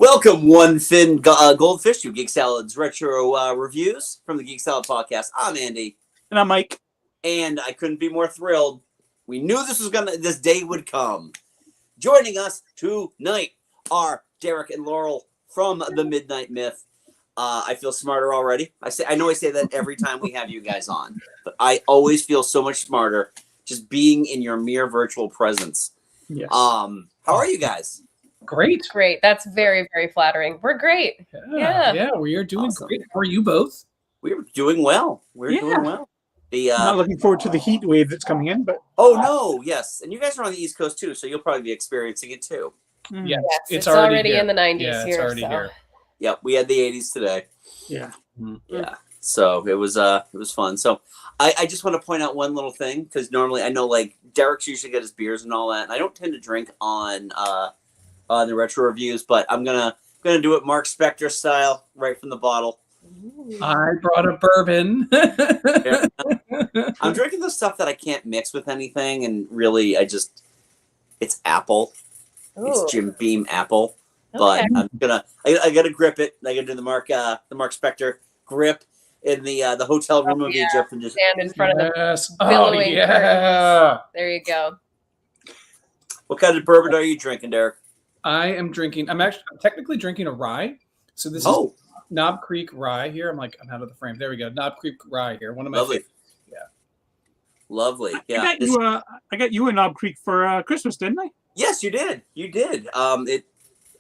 Welcome, one thin goldfish, to Geek Salad's retro reviews from the Geek Salad podcast. I'm Andy, and I'm Mike, and I couldn't be more thrilled. We knew this day would come. Joining us tonight are Derek and Laurel from the Midnight Myth. I feel smarter already. I know I say that every time we have you guys on, but I always feel so much smarter just being in your mere virtual presence. Yes. How are you guys? Great. That's very, very flattering. We're great. Yeah, we are doing Awesome. great. How are you both? We're doing well. We're doing well. Not looking forward to the heat wave that's coming in, but Yes, and you guys are on the East Coast too, so you'll probably be experiencing it too. Yes, it's already here. in the 90s yeah, here. It's already here. Yep, we had the 80s today. yeah. Yeah, so it was fun. So I just want to point out one little thing, because normally I know like Derek's usually got his beers and all that, and I don't tend to drink on the retro reviews, but I'm gonna do it Mark Spector style, right from the bottle. I brought a bourbon. I'm drinking the stuff that I can't mix with anything, and really, it's apple. Ooh. It's Jim Beam apple, but Okay. I gotta grip it. I gotta do the Mark Spector grip in the hotel room of Egypt, and just stand in front of Yes. the Oh, billowing yeah. curtains. There you go. What kind of bourbon are you drinking, Derek? I'm technically drinking a rye. So this is Knob Creek rye here. I'm out of the frame. There we go. Knob Creek rye here. One of my Lovely. favorites. Yeah. Lovely. Yeah. I got you in Knob Creek for Christmas, didn't I? Yes, you did. You did.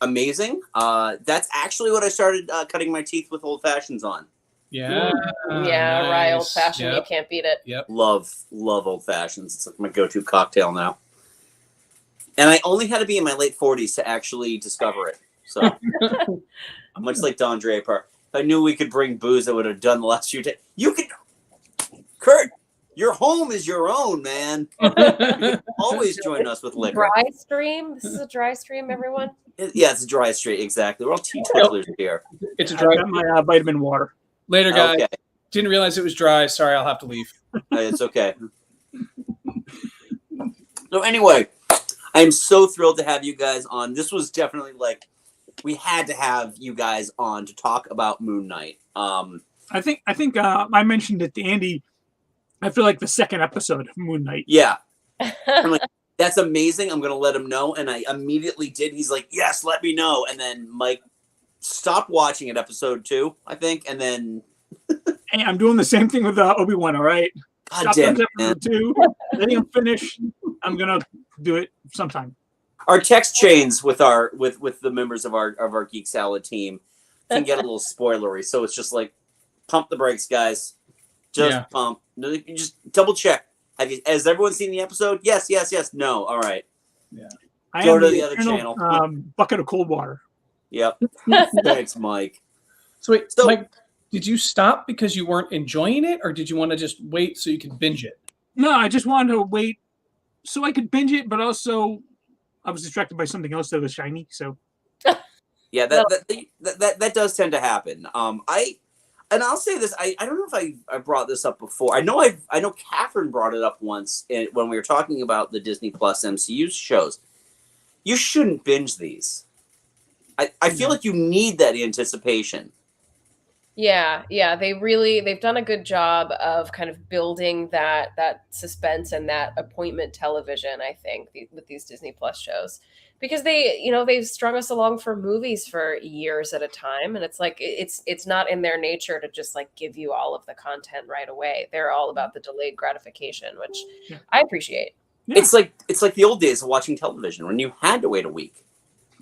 Amazing. That's actually what I started cutting my teeth with old fashions on. Yeah. Yeah, rye old Nice. fashioned. Yep. You can't beat it. Yep. Love old fashions. It's like my go-to cocktail now. And I only had to be in my late 40s to actually discover it. So much like Don Draper, if I knew we could bring booze, I would have done the last few days. You can, Kurt. Your home is your own, man. Always join us with liquor. Dry stream. This is a dry stream, everyone. Yeah, it's a dry street. Exactly. We're all teetotalers here. It's a I dry. got my vitamin water. Later, guys. Okay. Didn't realize it was dry. Sorry, I'll have to leave. It's okay. So anyway, I'm so thrilled to have you guys on. This was definitely we had to have you guys on to talk about Moon Knight. I think I mentioned it to Andy. I feel like the second episode of Moon Knight. Yeah. I'm like, that's amazing. I'm going to let him know. And I immediately did. He's like, yes, let me know. And then Mike stopped watching at episode 2, I think. And then. Hey, I'm doing the same thing with Obi-Wan, all right? God damn it, man. Episode 2. Letting him finish. I'm going to do it sometime. Our text chains with the members of our Geek Salad team can get a little spoilery. So it's just like, pump the brakes, guys. Just pump. You just double check. Has everyone seen the episode? Yes. No. All right. Yeah. Go to the other channel. Bucket of cold water. Yep. Thanks, Mike. So wait, Mike, did you stop because you weren't enjoying it, or did you want to just wait so you could binge it? No, I just wanted to wait so I could binge it, but also I was distracted by something else that was shiny. So Yeah, that does tend to happen. And I'll say this: I don't know if I brought this up before. I know Catherine brought it up once when we were talking about the Disney Plus MCU shows. You shouldn't binge these. I feel like you need that anticipation. Yeah, they've done a good job of kind of building that suspense and that appointment television, I think, with these Disney Plus shows. Because they've strung us along for movies for years at a time, and it's like it's not in their nature to just like give you all of the content right away. They're all about the delayed gratification, which I appreciate. Yeah. It's like the old days of watching television when you had to wait a week.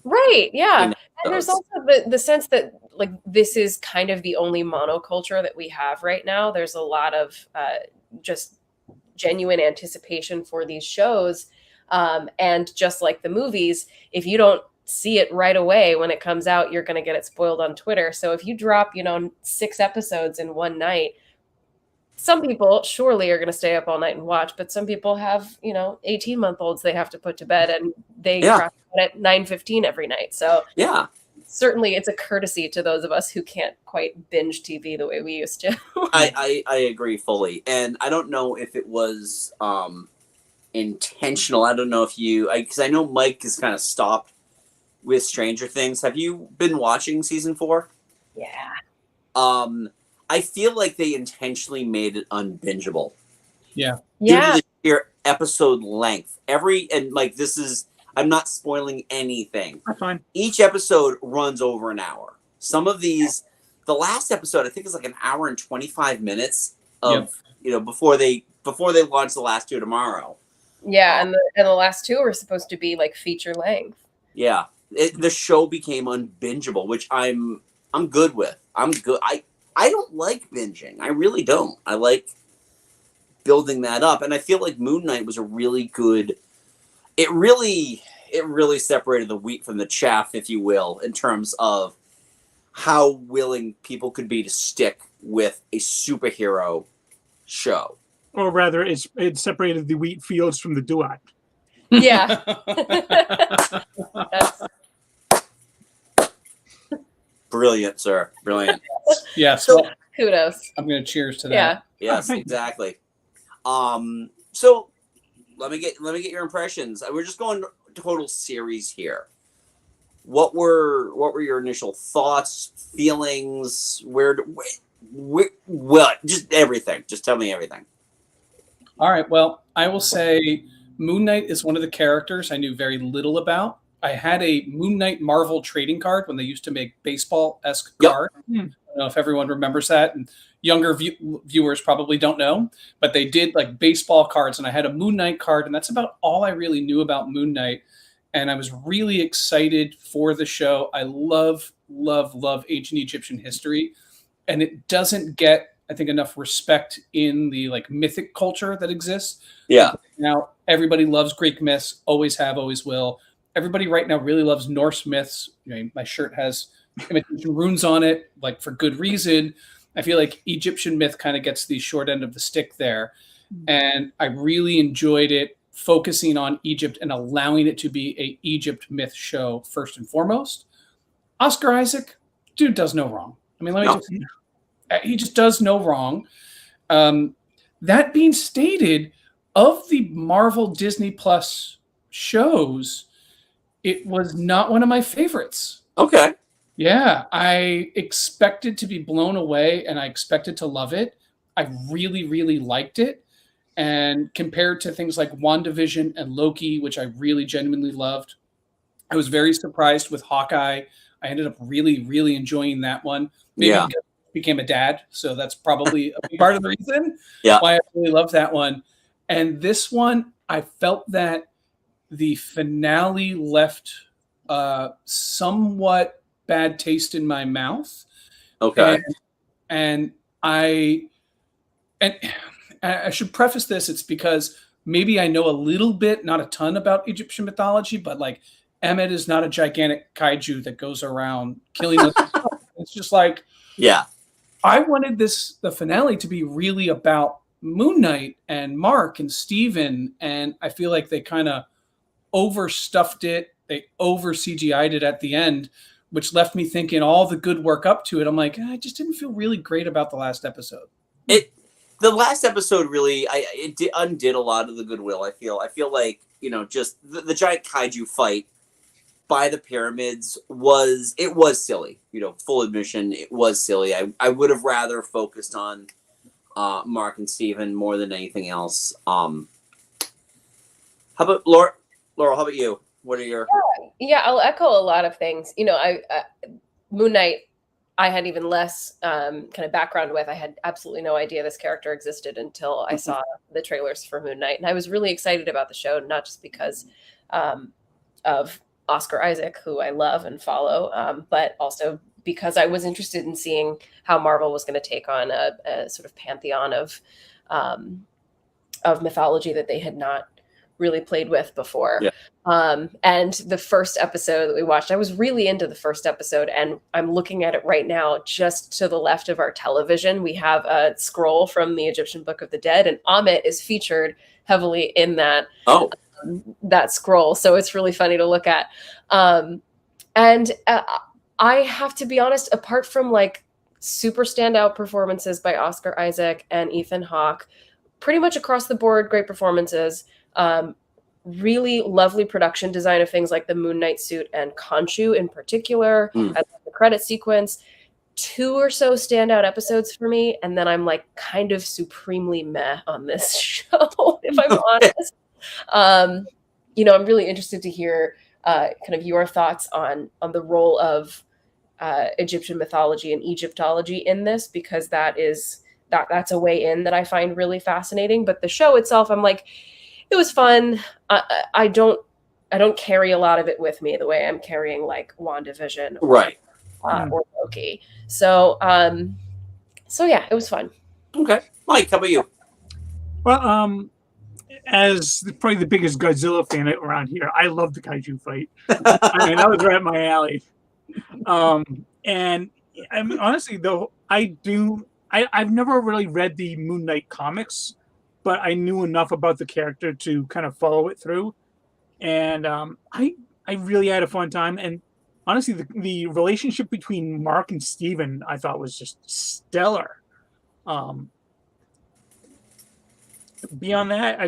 Right, yeah. And there's also the sense that like this is kind of the only monoculture that we have right now. There's a lot of just genuine anticipation for these shows. And just like the movies, if you don't see it right away when it comes out, you're going to get it spoiled on Twitter. So if you drop, 6 episodes in one night, some people surely are going to stay up all night and watch, but some people have, 18-month-olds they have to put to bed, and they crack out at 9:15 every night. So yeah, certainly it's a courtesy to those of us who can't quite binge TV the way we used to. I agree fully. And I don't know if it was intentional. I don't know if because I know Mike has kind of stopped with Stranger Things. Have you been watching season 4? Yeah. I feel like they intentionally made it unbingeable. Yeah. Due to Yeah. the sheer episode length. I'm not spoiling anything. That's fine. Each episode runs over an hour. Some of these, the last episode I think is like an hour and 25 minutes of before they launch the last 2 tomorrow. Yeah, and the last 2 were supposed to be like feature length. Yeah, the show became unbingeable, which I'm good with. I'm good. I don't like binging. I really don't. I like building that up, and I feel like Moon Knight was a really good. It really separated the wheat from the chaff, if you will, in terms of how willing people could be to stick with a superhero show. Or rather, it separated the wheat fields from the duat. Yeah. Brilliant, sir. Brilliant. Yeah. So kudos. I'm going to cheers to that. Yeah. yes, Thank you. exactly. So let me get your impressions. We're just going total series here. What were your initial thoughts, feelings? What? Just everything. Just tell me everything. All right. Well, I will say Moon Knight is one of the characters I knew very little about. I had a Moon Knight Marvel trading card when they used to make baseball-esque card. I don't know if everyone remembers that. And younger viewers probably don't know, but they did like baseball cards, and I had a Moon Knight card, and that's about all I really knew about Moon Knight. And I was really excited for the show. I love ancient Egyptian history, and it doesn't get, I think, enough respect in the like mythic culture that exists. Yeah. Now everybody loves Greek myths, always have, always will. Everybody right now really loves Norse myths. My shirt has imitation runes on it, like for good reason. I feel like Egyptian myth kind of gets the short end of the stick there. And I really enjoyed it, focusing on Egypt and allowing it to be a Egypt myth show first and foremost. Oscar Isaac, dude does no wrong. I mean, he just does no wrong. That being stated, of the Marvel Disney Plus shows, it was not one of my favorites. Okay. Yeah, I expected to be blown away, and I expected to love it. I really liked it. And compared to things like WandaVision and Loki, which I really genuinely loved, I was very surprised with Hawkeye. I ended up really enjoying that one. Maybe because I became a dad, so that's probably a big part of the reason why I really loved that one. And this one, I felt that the finale left somewhat bad taste in my mouth. Okay. And I should preface this. It's because maybe I know a little bit, not a ton, about Egyptian mythology, but like Emmet is not a gigantic kaiju that goes around killing us. It's just like, I wanted the finale to be really about Moon Knight and Mark and Steven, and I feel like they kind of overstuffed it. They over CGI'd it at the end, which left me thinking all the good work up to it. I'm like, I just didn't feel really great about the last episode. The last episode really, undid a lot of the goodwill. I feel like, just the giant kaiju fight by the pyramids was silly. Full admission, it was silly. I would have rather focused on Mark and Steven more than anything else. How about Laurel? How about you? What are your? Yeah, I'll echo a lot of things. Moon Knight, I had even less kind of background with. I had absolutely no idea this character existed until I saw the trailers for Moon Knight, and I was really excited about the show, not just because of Oscar Isaac, who I love and follow, but also because I was interested in seeing how Marvel was going to take on a sort of pantheon of mythology that they had not really played with before. And the first episode that we watched, I was really into the first episode, and I'm looking at it right now. Just to the left of our television, we have a scroll from the Egyptian Book of the Dead, and Ammit is featured heavily in that that scroll. So it's really funny to look at. And I have to be honest, apart from like super standout performances by Oscar Isaac and Ethan Hawke, pretty much across the board, great performances. really lovely production design of things like the Moon Knight suit and Khonshu in particular. I love the credit sequence. 2 or so standout episodes for me, and then I'm like kind of supremely meh on this show, if I'm honest. You know, I'm really interested to hear kind of your thoughts on the role of Egyptian mythology and Egyptology in this, because that's a way in that I find really fascinating. But the show itself, I'm like, it was fun. I don't carry a lot of it with me the way I'm carrying like WandaVision or Loki. So yeah, it was fun. Okay, Mike, how about you? Well, as probably the biggest Godzilla fan around here, I love the kaiju fight. I mean, that was right up my alley. And I mean, honestly, though, I've never really read the Moon Knight comics, but I knew enough about the character to kind of follow it through. And I really had a fun time. And honestly, the relationship between Mark and Steven, I thought was just stellar. Beyond that,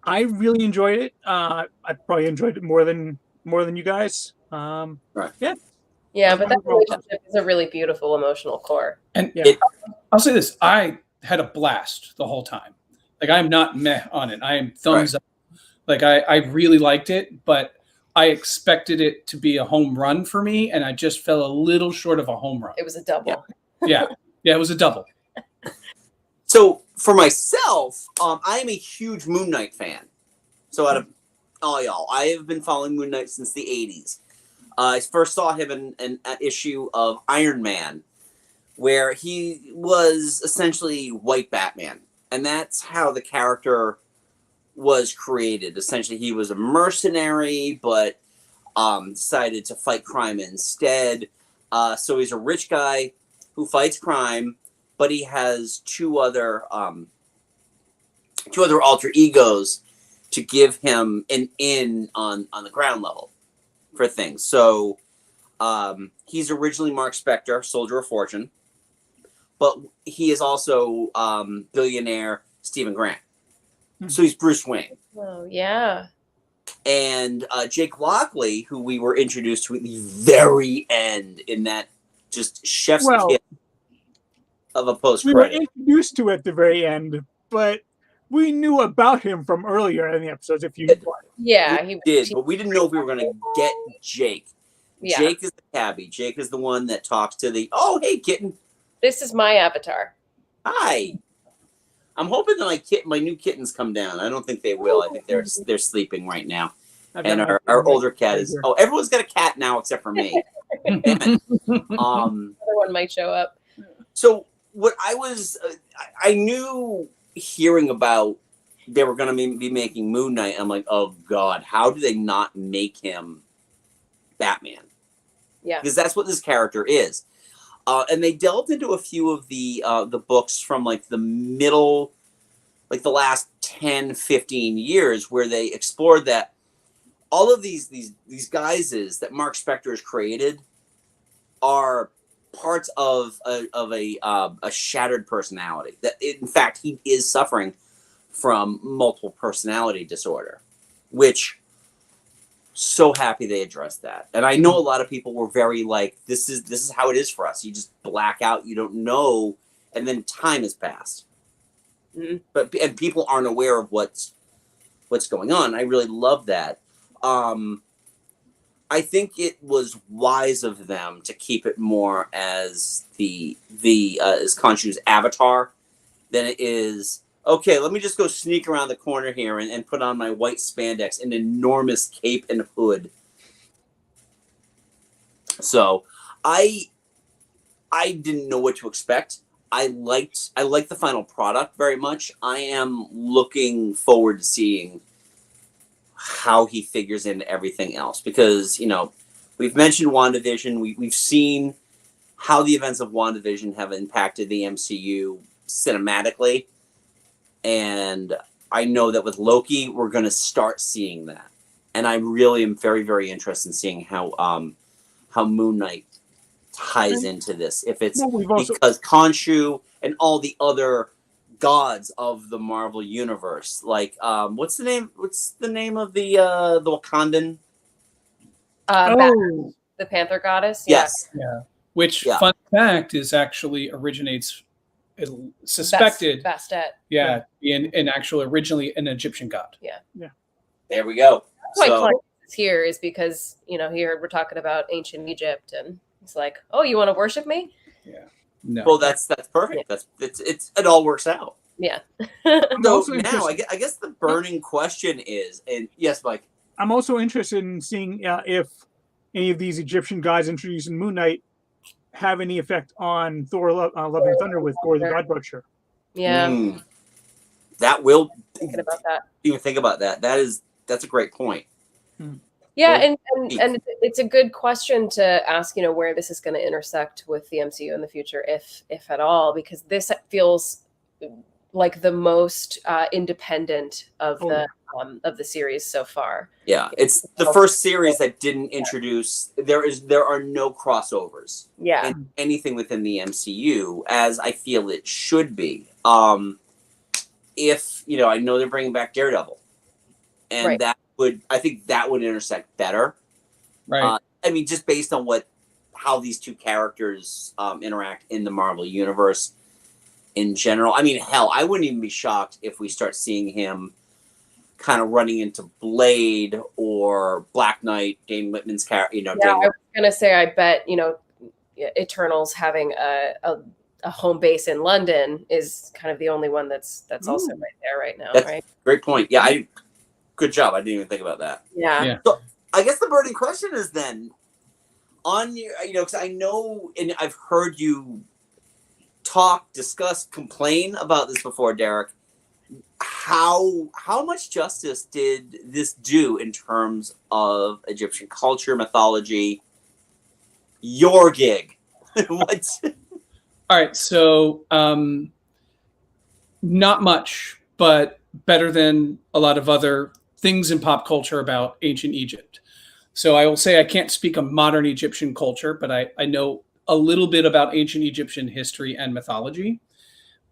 I really enjoyed it. I probably enjoyed it more than you guys. Right. Yeah. Yeah, but that relationship is a really beautiful emotional core. And Yeah. I'll say this: I had a blast the whole time. Like, I'm not meh on it. I am thumbs up. Like, I really liked it, but I expected it to be a home run for me, and I just fell a little short of a home run. It was a double. Yeah, it was a double. So for myself, I am a huge Moon Knight fan. So out of all y'all, I have been following Moon Knight since the 80s. I first saw him in an issue of Iron Man, where he was essentially white Batman. And that's how the character was created. Essentially, he was a mercenary, but decided to fight crime instead. So he's a rich guy who fights crime, but he has two other alter egos to give him an in on the ground level for things. So he's originally Mark Spector, Soldier of Fortune, but he is also billionaire Stephen Grant. So he's Bruce Wayne. Oh, yeah. And Jake Lockley, who we were introduced to at the very end in that just chef's kiss of a post We were credit. introduced to at the very end, but we knew about him from earlier in the episodes. Yeah, we did, but we didn't know if we were going to get Jake. Yeah. Jake is the cabbie. Jake is the one that talks to the, oh, hey, kitten. This is my avatar. Hi. I'm hoping that my new kittens come down. I don't think they will. I think they're sleeping right now. And our older cat is. Oh, everyone's got a cat now except for me. Another one might show up. So what I knew hearing about they were going to be making Moon Knight. I'm like, oh God, how do they not make him Batman? Yeah, because that's what this character is. And they delved into a few of the books from like the middle, like the last 10, 15 years, where they explored that all of these guises that Mark Spector has created are parts of a shattered personality. That in fact he is suffering from multiple personality disorder, which so happy they addressed that. And I know a lot of people were very like, this is how it is for us. You just black out, you don't know, and then time has passed. Mm-hmm. And people aren't aware of what's going on. I really love that. I think it was wise of them to keep it more as as Khonshu's avatar than it is, okay, let me just go sneak around the corner here and put on my white spandex, an enormous cape and hood. So I didn't know what to expect. I liked the final product very much. I am looking forward to seeing how he figures into everything else, because, you know, we've mentioned WandaVision. We've seen how the events of WandaVision have impacted the MCU cinematically. And I know that with Loki, we're going to start seeing that. And I really am very, very interested in seeing how Moon Knight ties into this. If it's because Khonshu and all the other gods of the Marvel universe. Like, what's the name? What's the name of the Wakandan? Oh, The Panther Goddess. Yes. Yeah. Which, Yeah. fun fact, is actually originates, suspected, Bastet. yeah, in actual originally an Egyptian god. There we go. That's why So, Klein is here, is because he heard we're talking about ancient Egypt, and he's like, "Oh, you want to worship me?" No. well, that's perfect. It all works out. Yeah. I'm So also now, interested. I guess the burning question is, and yes, Mike. I'm also interested in seeing if any of these Egyptian gods introduced in Moon Knight have any effect on Thor: Love and Thunder with Gore the God Butcher. Yeah. That will Thinking about that. even think about that. That's a great point. Yeah, Well, and it's a good question to ask, where this is going to intersect with the MCU in the future, if at all, because this feels like the most independent of the series so far. Yeah, it's the first series that didn't introduce. There are no crossovers. Yeah. In anything within the MCU, as I feel it should be. If I know they're bringing back Daredevil, and Right. I think that would intersect better. Right. I mean, just based on how these two characters interact in the Marvel universe in general. I mean, hell, I wouldn't even be shocked if we start seeing him kind of running into Blade or Black Knight, Dane Whitman's character. Yeah, I was gonna say, I bet Eternals having a home base in London is kind of the only one that's also right there right now. That's right? Great point. Yeah, good job. I didn't even think about that. Yeah. So I guess the burning question is then on your, because I know, and I've heard you talk, discuss, complain about this before, Derek. How much justice did this do in terms of Egyptian culture, mythology? Your gig. What? All right, so not much, but better than a lot of other things in pop culture about ancient Egypt. So I will say I can't speak on modern Egyptian culture, but I know a little bit about ancient Egyptian history and mythology.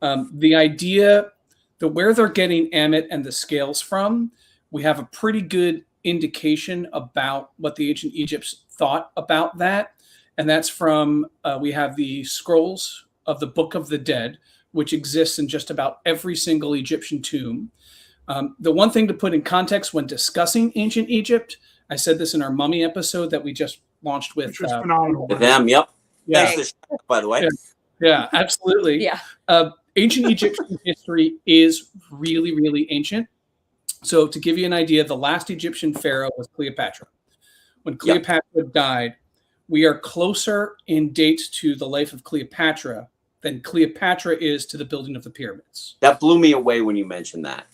The idea that where they're getting Ammit and the scales from, we have a pretty good indication about what the ancient Egypts thought about that. And that's from, we have the scrolls of the Book of the Dead, which exists in just about every single Egyptian tomb. The one thing to put in context when discussing ancient Egypt, I said this in our Mummy episode that we just launched with. Which was phenomenal. With them, yep. Yeah, Thanks to by the way. yeah, absolutely. Yeah. Ancient Egyptian history is really, really ancient. So to give you an idea, the last Egyptian pharaoh was Cleopatra. When Cleopatra died, we are closer in date to the life of Cleopatra than Cleopatra is to the building of the pyramids. That blew me away when you mentioned that.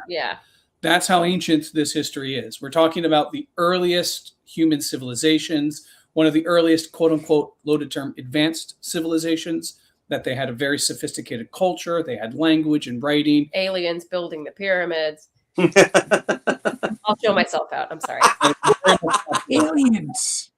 Yeah. That's how ancient this history is. We're talking about the earliest human civilizations, one of the earliest, quote unquote, loaded term, advanced civilizations, that they had a very sophisticated culture. They had language and writing. Aliens building the pyramids. I'll show myself out. I'm sorry. Aliens.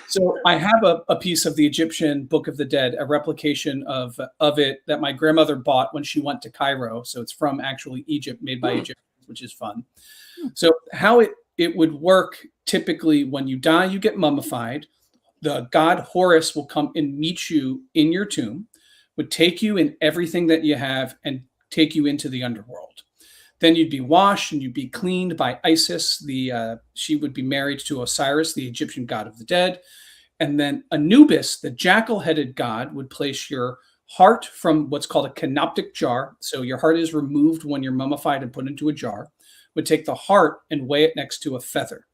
So I have a piece of the Egyptian Book of the Dead, a replication of it that my grandmother bought when she went to Cairo. So it's from actually Egypt, made by Egyptians, which is fun. So how it would work, typically when you die, you get mummified. The god Horus will come and meet you in your tomb, would take you in everything that you have and take you into the underworld. Then you'd be washed and you'd be cleaned by Isis. She would be married to Osiris, the Egyptian god of the dead. And then Anubis, the jackal-headed god, would place your heart from what's called a canoptic jar. So your heart is removed when you're mummified and put into a jar. Would take the heart and weigh it next to a feather.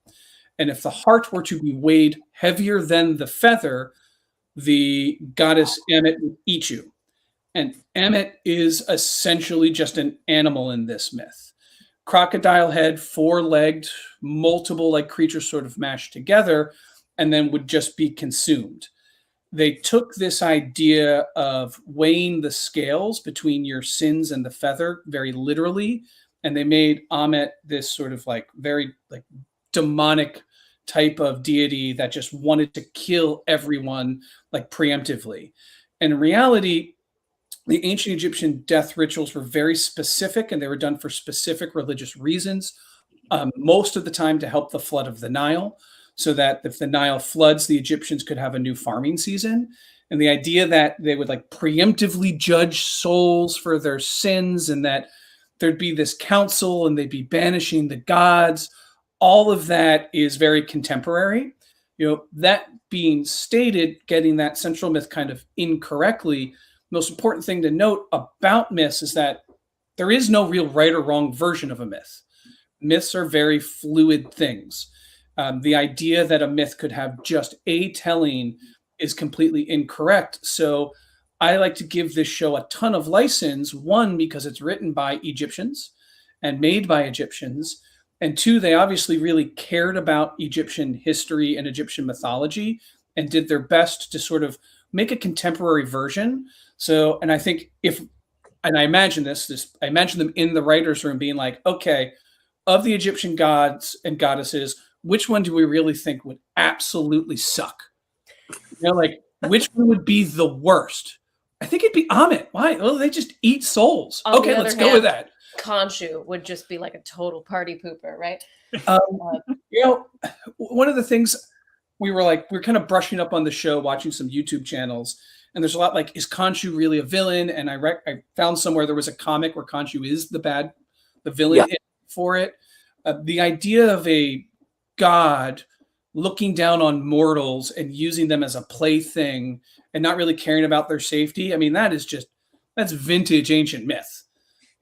And if the heart were to be weighed heavier than the feather, the goddess Ammit would eat you. And Ammit is essentially just an animal in this myth. Crocodile head, four-legged, multiple like creatures sort of mashed together, and then would just be consumed. They took this idea of weighing the scales between your sins and the feather very literally, and they made Ammit this sort of like very like demonic type of deity that just wanted to kill everyone like preemptively. And in reality, the ancient Egyptian death rituals were very specific, and they were done for specific religious reasons. Most of the time to help the flood of the Nile, so that if the Nile floods, the Egyptians could have a new farming season. And the idea that they would like preemptively judge souls for their sins, and that there'd be this council and they'd be banishing the gods, all of that is very contemporary. That being stated, getting that central myth kind of incorrectly, most important thing to note about myths is that there is no real right or wrong version of a myth. Myths are very fluid things. The idea that a myth could have just a telling is completely incorrect. So I like to give this show a ton of license. One, because it's written by Egyptians and made by Egyptians. And two, they obviously really cared about Egyptian history and Egyptian mythology and did their best to sort of make a contemporary version. So, and I think I imagine I imagine them in the writer's room being like, okay, of the Egyptian gods and goddesses, which one do we really think would absolutely suck? Like, which one would be the worst? I think it'd be Amit. Why? Well, they just eat souls. Okay, let's go with that. Khonshu would just be like a total party pooper, right? One of the things we're kind of brushing up on the show, watching some YouTube channels, and there's a lot like, is Khonshu really a villain? And I found somewhere there was a comic where Khonshu is the villain for it. The idea of a god looking down on mortals and using them as a plaything and not really caring about their safety. I mean, that's vintage ancient myth.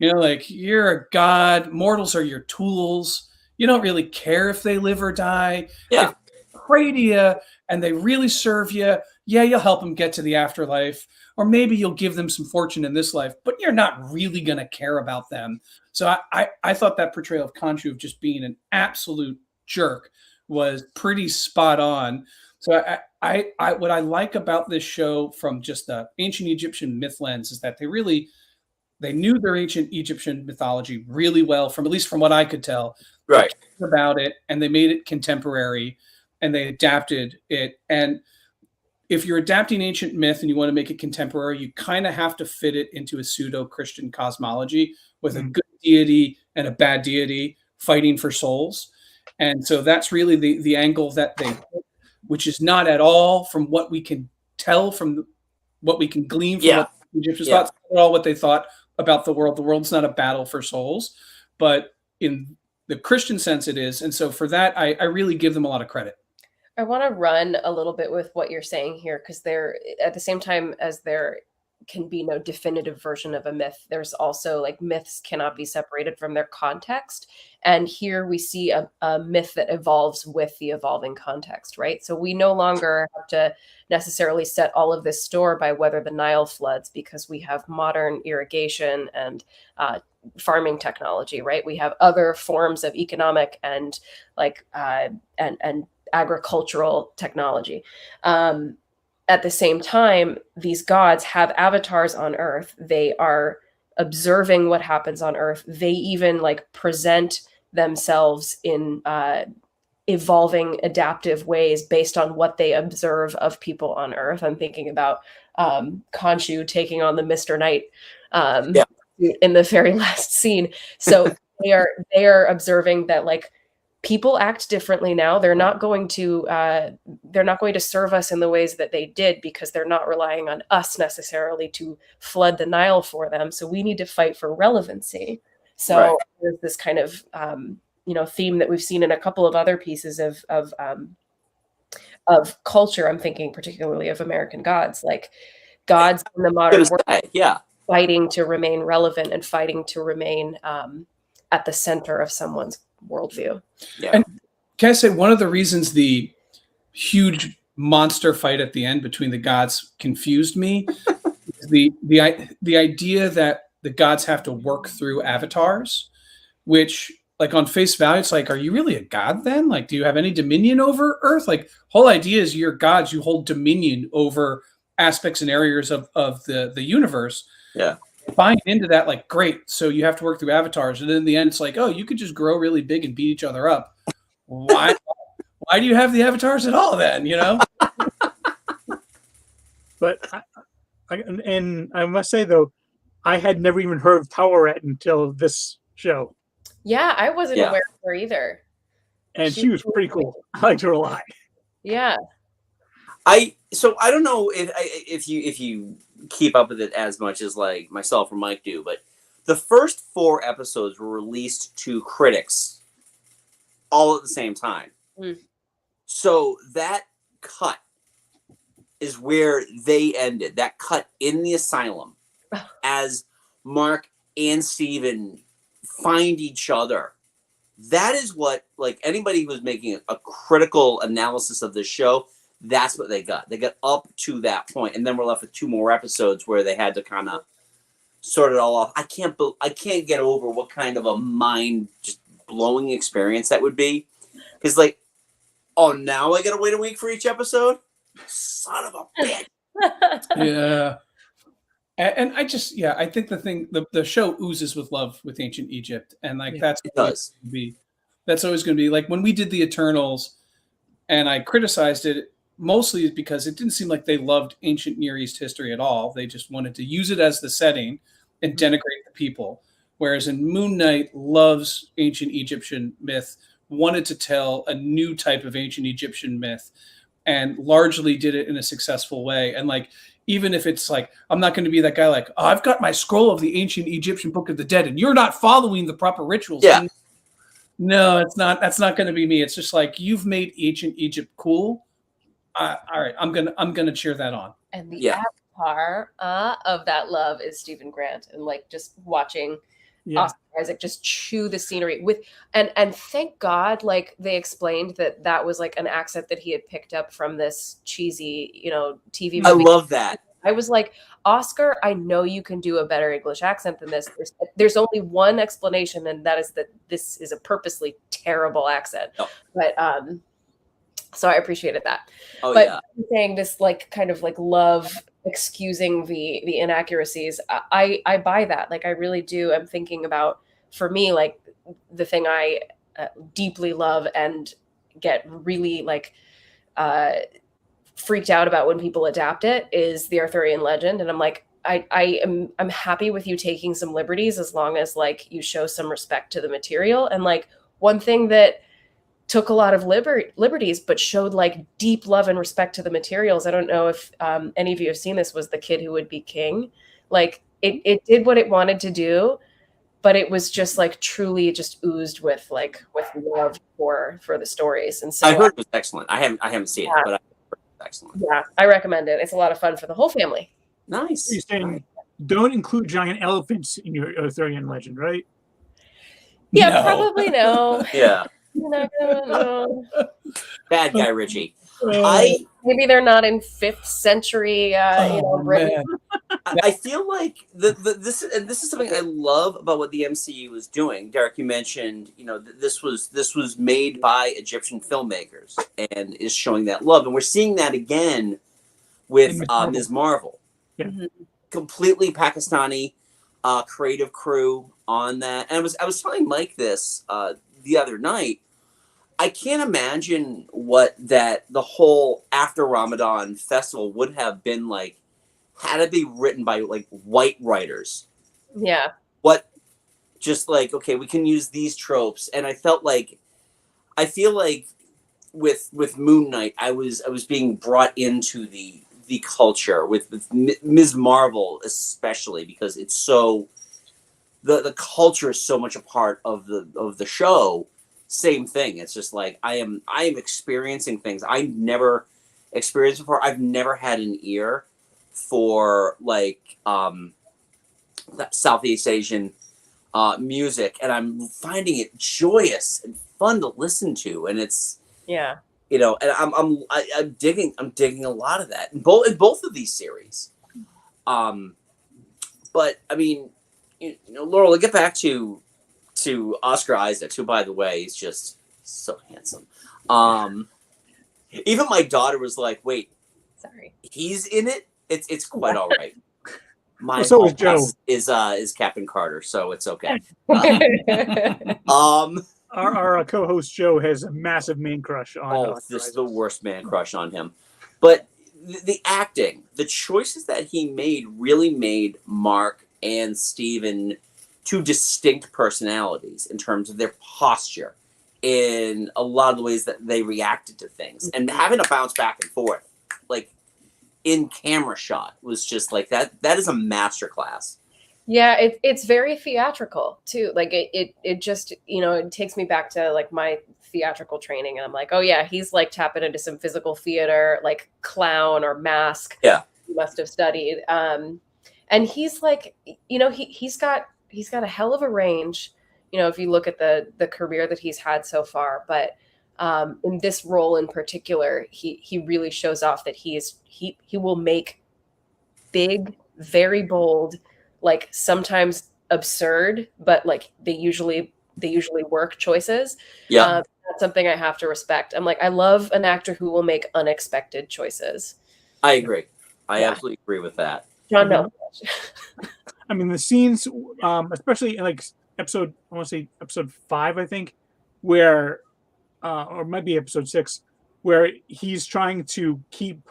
Like, you're a god, mortals are your tools. You don't really care if they live or die. Yeah. If they pray to you and they really serve you, yeah, you'll help them get to the afterlife, or maybe you'll give them some fortune in this life, but you're not really going to care about them. So I thought that portrayal of Khonshu of just being an absolute jerk was pretty spot on. So I what I like about this show from just the ancient Egyptian myth lens is that they knew their ancient Egyptian mythology really well, at least from what I could tell. Right. About it, and they made it contemporary, and they adapted it. And if you're adapting ancient myth and you want to make it contemporary, you kind of have to fit it into a pseudo-Christian cosmology with a good deity and a bad deity fighting for souls. And so that's really the angle that they, which is not at all from what we can tell from what we can glean from what the Egyptians thought, at all what they thought about the world. The world's not a battle for souls, but in the Christian sense it is. And so for that, I really give them a lot of credit. I want to run a little bit with what you're saying here, because there, at the same time as there can be no definitive version of a myth, there's also like myths cannot be separated from their context. And here we see a myth that evolves with the evolving context, right? So we no longer have to necessarily set all of this store by whether the Nile floods, because we have modern irrigation and farming technology, right? We have other forms of economic and and agricultural technology. At the same time, these gods have avatars on Earth. They are observing what happens on Earth. They even like present themselves in evolving, adaptive ways based on what they observe of people on Earth. I'm thinking about Khonshu taking on the Mr. Knight in the very last scene. So they are observing that like people act differently now. They're not going to serve us in the ways that they did, because they're not relying on us necessarily to flood the Nile for them. So we need to fight for relevancy. So there's this kind of theme that we've seen in a couple of other pieces of culture. I'm thinking particularly of American gods, like gods in the modern world, fighting to remain relevant and fighting to remain at the center of someone's worldview. Yeah. And can I say one of the reasons the huge monster fight at the end between the gods confused me is the idea that the gods have to work through avatars, which like on face value, it's like, are you really a god then? Like, do you have any dominion over Earth? Like, whole idea is you're gods, you hold dominion over aspects and areas of the universe. Yeah. Buying into that, like, great. So you have to work through avatars. And then in the end, it's like, oh, you could just grow really big and beat each other up. Why do you have the avatars at all then, you know? But I must say, though, I had never even heard of Towerette until this show, Yeah, I wasn't Yeah. aware of her either. and she was pretty cool. I liked her a lot. Yeah. So I don't know if you keep up with it as much as like myself or Mike do, but the first 4 episodes were released to critics all at the same time. Mm. So that cut is where they ended. That cut in the asylum as Mark and Steven find each other. That is what, like, anybody who was making a critical analysis of this show, that's what they got. They got up to that point, and then we're left with 2 more episodes where they had to kind of sort it all off. I can't get over what kind of a mind just blowing experience that would be, because like, oh, now I gotta wait a week for each episode. Son of a bitch. Yeah. And I just, I think the show oozes with love with ancient Egypt, and like Yeah, it does. That's always going to be like when we did the Eternals, and I criticized it mostly because it didn't seem like they loved ancient Near East history at all. They just wanted to use it as the setting and denigrate the people. Whereas in Moon Knight loves ancient Egyptian myth, wanted to tell a new type of ancient Egyptian myth, and largely did it in a successful way. And like, even if it's like, I'm not going to be that guy like, oh, I've got my scroll of the ancient Egyptian Book of the Dead, and you're not following the proper rituals. Yeah. No, it's not. That's not going to be me. It's just like, you've made ancient Egypt cool. All right, I'm gonna cheer that on. And the avatar of that love is Stephen Grant, and like just watching Oscar Isaac just chew the scenery with, and thank God, like they explained that was like an accent that he had picked up from this cheesy, TV movie. I love that. I was like, Oscar, I know you can do a better English accent than this. There's only one explanation, and that is that this is a purposely terrible accent. Oh. But so I appreciated that. Oh, but yeah. saying this like kind of like love excusing the inaccuracies, I buy that. Like I really do. I'm thinking about, for me, like the thing I deeply love and get really like freaked out about when people adapt it is the Arthurian legend. And I'm like, I'm happy with you taking some liberties as long as like you show some respect to the material. And like one thing that took a lot of liberties, but showed like deep love and respect to the materials. I don't know if any of you have seen this, was The Kid Who Would Be King. Like it did what it wanted to do, but it was just like truly just oozed with love for the stories. And so I heard it was excellent. I haven't seen it, but I heard it was excellent. Yeah, I recommend it. It's a lot of fun for the whole family. Nice. You're saying don't include giant elephants in your Arthurian legend, right? Yeah, No. Probably no. Yeah. You're not gonna know. Bad guy, Richie. Maybe they're not in 5th century, Britain. I feel like this is something I love about what the MCU is doing. Derek, you mentioned, this was made by Egyptian filmmakers and is showing that love, and we're seeing that again with Ms. Marvel. Yeah. Mhm. Completely Pakistani creative crew on that. And I was telling Mike this the other night. I can't imagine what the whole after Ramadan festival would have been like had it be written by like white writers. Yeah. What, just like, okay, we can use these tropes. And I feel like with Moon Knight, I was being brought into the culture with Ms. Marvel, especially because it's so, the culture is so much a part of the show. Same thing. It's just like I am experiencing things I've never experienced before. I've never had an ear for like that Southeast Asian music, and I'm finding it joyous and fun to listen to. And it's and I'm digging a lot of that in both of these series. But I mean, Laurel, to get back to Oscar Isaac, who, by the way, is just so handsome. Even my daughter was like, "Wait, Sorry, he's in it? It's quite all right." My So is Joe. is Captain Carter, so it's okay. Our co-host Joe has a massive man crush on. This is the worst man crush on him. But the acting, the choices that he made really made Mark and Steven two distinct personalities in terms of their posture, in a lot of the ways that they reacted to things, and having to bounce back and forth, like in camera shot, was just like that. That is a masterclass. Yeah, it's very theatrical too. Like it just, it takes me back to like my theatrical training, and I'm like, oh yeah, he's like tapping into some physical theater, like clown or mask. Yeah, he must have studied. And he's like, he's got a hell of a range. If you look at the career that he's had so far, but in this role in particular, he really shows off that he will make big, very bold, like sometimes absurd, but like they usually work choices. yeah. That's something I have to respect. I'm like, I love an actor who will make unexpected choices. I agree. I Yeah. absolutely agree with that. John, no. I mean, the scenes, especially in like episode 5, I think, where, or it might be episode 6, where he's trying to keep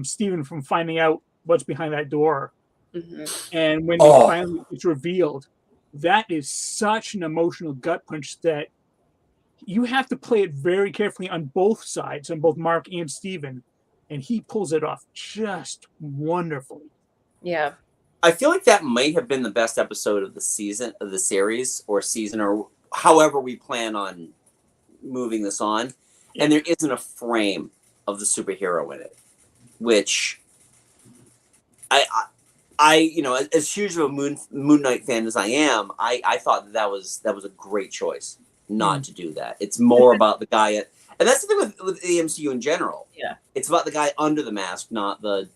Steven from finding out what's behind that door. Mm-hmm. And when it finally it's revealed, that is such an emotional gut punch that you have to play it very carefully on both sides, on both Mark and Steven, and he pulls it off just wonderfully. Yeah. I feel like that might have been the best episode of the season, of the series, or season, or however we plan on moving this on. Yeah. And there isn't a frame of the superhero in it, which I as huge of a Moon Knight fan as I am, I thought that was a great choice not to do that. It's more about the guy and that's the thing with the MCU in general. Yeah. It's about the guy under the mask, not the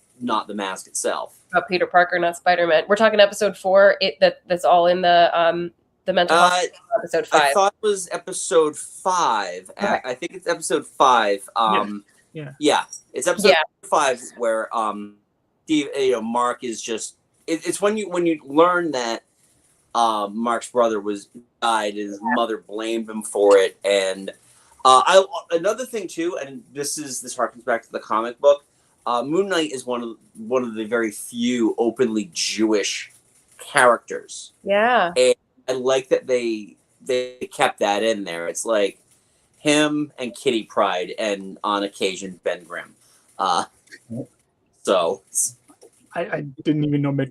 mask itself. About Peter Parker, not Spider-Man. We're talking episode 4. That's all in the mental hospital, episode 5. I thought it was episode 5. Okay. I think it's episode 5. Yeah, it's episode 5 where Steve, Mark is just. It's when you learn that Mark's brother died and his mother blamed him for it, and another thing too, and this harkens back to the comic book. Moon Knight is one of the very few openly Jewish characters. Yeah. And I like that they kept that in there. It's like him and Kitty Pryde, and on occasion Ben Grimm. So I didn't even know Ben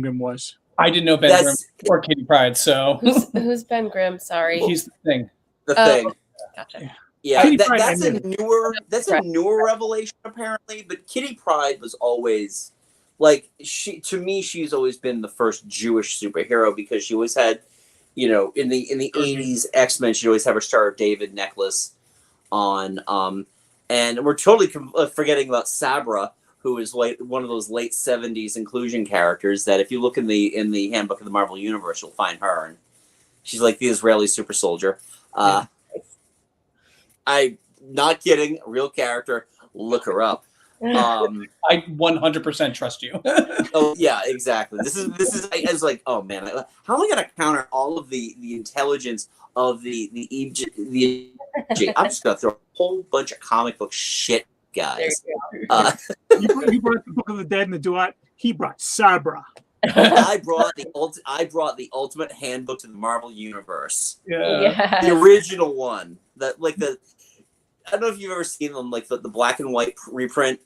Grimm was. I didn't know Ben Grimm or Kitty Pryde, so Who's Ben Grimm? Sorry. He's the thing. The thing. Gotcha. Yeah, Pride, that's a newer revelation apparently, but Kitty Pryde was always like she's always been the first Jewish superhero, because she always had, in the 80s X-Men, she'd always have her Star of David necklace on, and we're totally forgetting about Sabra, who is like one of those late 70s inclusion characters that if you look in the handbook of the Marvel Universe, you'll find her, and she's like the Israeli super soldier. I'm not kidding. Real character. Look her up. I 100% trust you. Oh yeah, exactly. This is. I was like, oh man, how am I gonna counter all of the intelligence of the Egypt? I'm just gonna throw a whole bunch of comic book shit, guys. You brought the Book of the Dead and the Duat. He brought Sabra. I brought the ultimate handbook to the Marvel Universe. Yeah. The original one. I don't know if you've ever seen them, like the black and white reprint.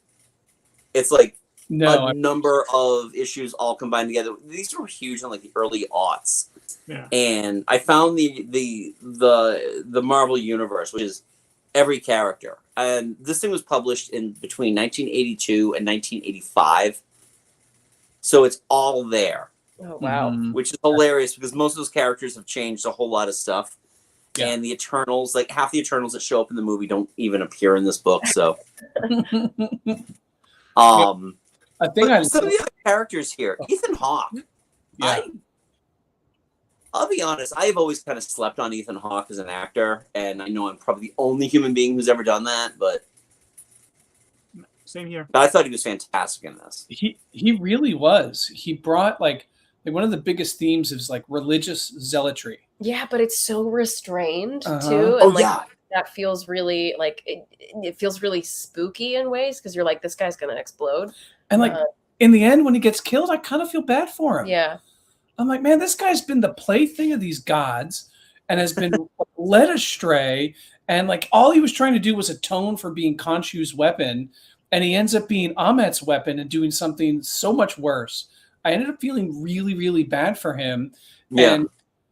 It's like a number of issues all combined together. These were huge in like the early aughts. Yeah. And I found the Marvel Universe, which is every character. And this thing was published in between 1982 and 1985. So it's all there. Oh wow. Which is hilarious, because most of those characters have changed a whole lot of stuff. Yeah. And the Eternals, like half the Eternals that show up in the movie don't even appear in this book. So, I think some of the other characters here, Ethan Hawke. Yeah. I'll be honest, I have always kind of slept on Ethan Hawke as an actor, and I know I'm probably the only human being who's ever done that, but same here. But I thought he was fantastic in this. He really was. He brought like one of the biggest themes is like religious zealotry. Yeah, but it's so restrained too. Oh, And like yeah. that feels really like it feels really spooky in ways, because you're like, this guy's gonna explode. And like in the end, when he gets killed, I kind of feel bad for him. Yeah. I'm like, man, this guy's been the plaything of these gods and has been led astray. And like all he was trying to do was atone for being Khonshu's weapon. And he ends up being Amet's weapon and doing something so much worse. I ended up feeling really, really bad for him. Yeah.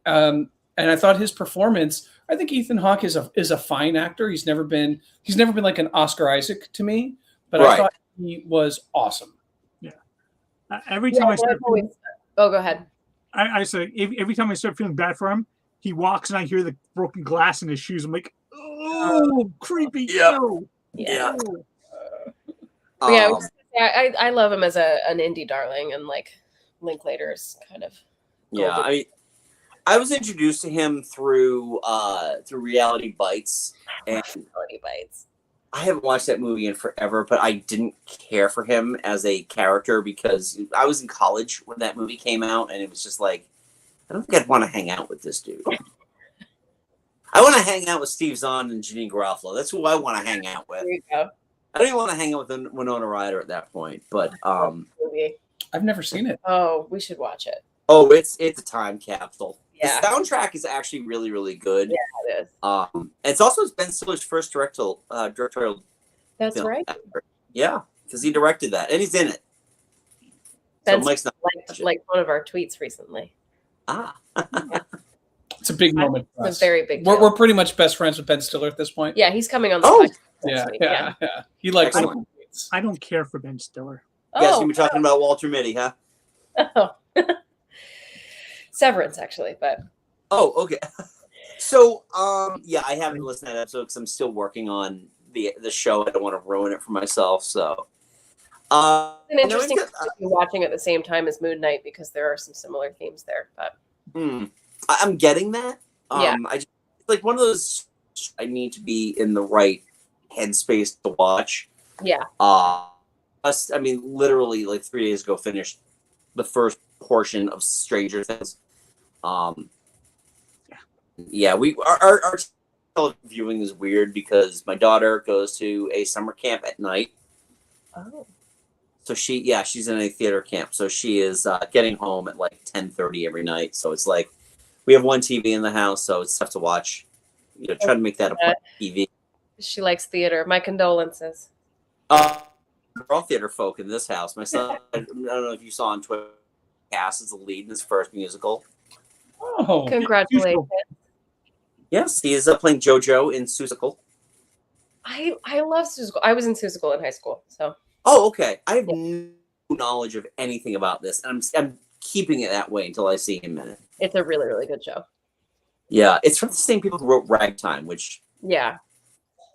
And I thought his performance, I think Ethan Hawke is a fine actor. He's never been like an Oscar Isaac to me, but I thought he was awesome. Yeah. Every time I start go ahead. I say every time I start feeling bad for him, he walks and I hear the broken glass in his shoes. I'm like, oh, creepy. Yeah. No. Yeah. I love him as an indie darling, and like Linklater's kind of. Yeah, I was introduced to him through Reality Bites, and Reality Bites. I haven't watched that movie in forever, but I didn't care for him as a character because I was in college when that movie came out, and it was just like, I don't think I'd want to hang out with this dude. I want to hang out with Steve Zahn and Janine Garofalo. That's who I want to hang out with. There you go. I don't even want to hang out with Winona Ryder at that point, but I've never seen it. Oh, we should watch it. Oh, it's a time capsule. Yeah. The soundtrack is actually really, really good. Yeah, it is. It's also Ben Stiller's first directorial. That's film right. ever. Yeah, because he directed that, and he's in it. Ben Mike's not like one of our tweets recently. It's a big moment for us. It's a very big. We're pretty much best friends with Ben Stiller at this point. Yeah, he's coming on the Oh. podcast. next week, Yeah. He likes it. I don't care for Ben Stiller. You guys gonna be talking about Walter Mitty, huh? Oh. Severance, actually, but Oh, okay. So, yeah, I haven't listened to that episode because I'm still working on the show. I don't want to ruin it for myself. So, it's an interesting to be watching at the same time as Moon Knight because there are some similar themes there. But I'm getting that. Yeah. I just, like one of those. I need to be in the right headspace to watch. Yeah. I mean, literally, like 3 days ago, finished the first portion of Stranger Things. Yeah, our viewing is weird because my daughter goes to a summer camp at night. Oh. So she's in a theater camp. So she is getting home at like 10:30 every night. So it's like we have one TV in the house, so it's tough to watch. You know, try to make that a TV. She likes theater. My condolences. We're all theater folk in this house. My son, I don't know if you saw on Twitter, Cass is the lead in his first musical. Oh, Congratulations. Yes, he is playing JoJo in Seussical. I love Seussical. I was in Seussical in high school, so. Oh, okay. I have no knowledge of anything about this, and I'm keeping it that way until I see him in it. It's a really, really good show. Yeah, it's from the same people who wrote Ragtime, which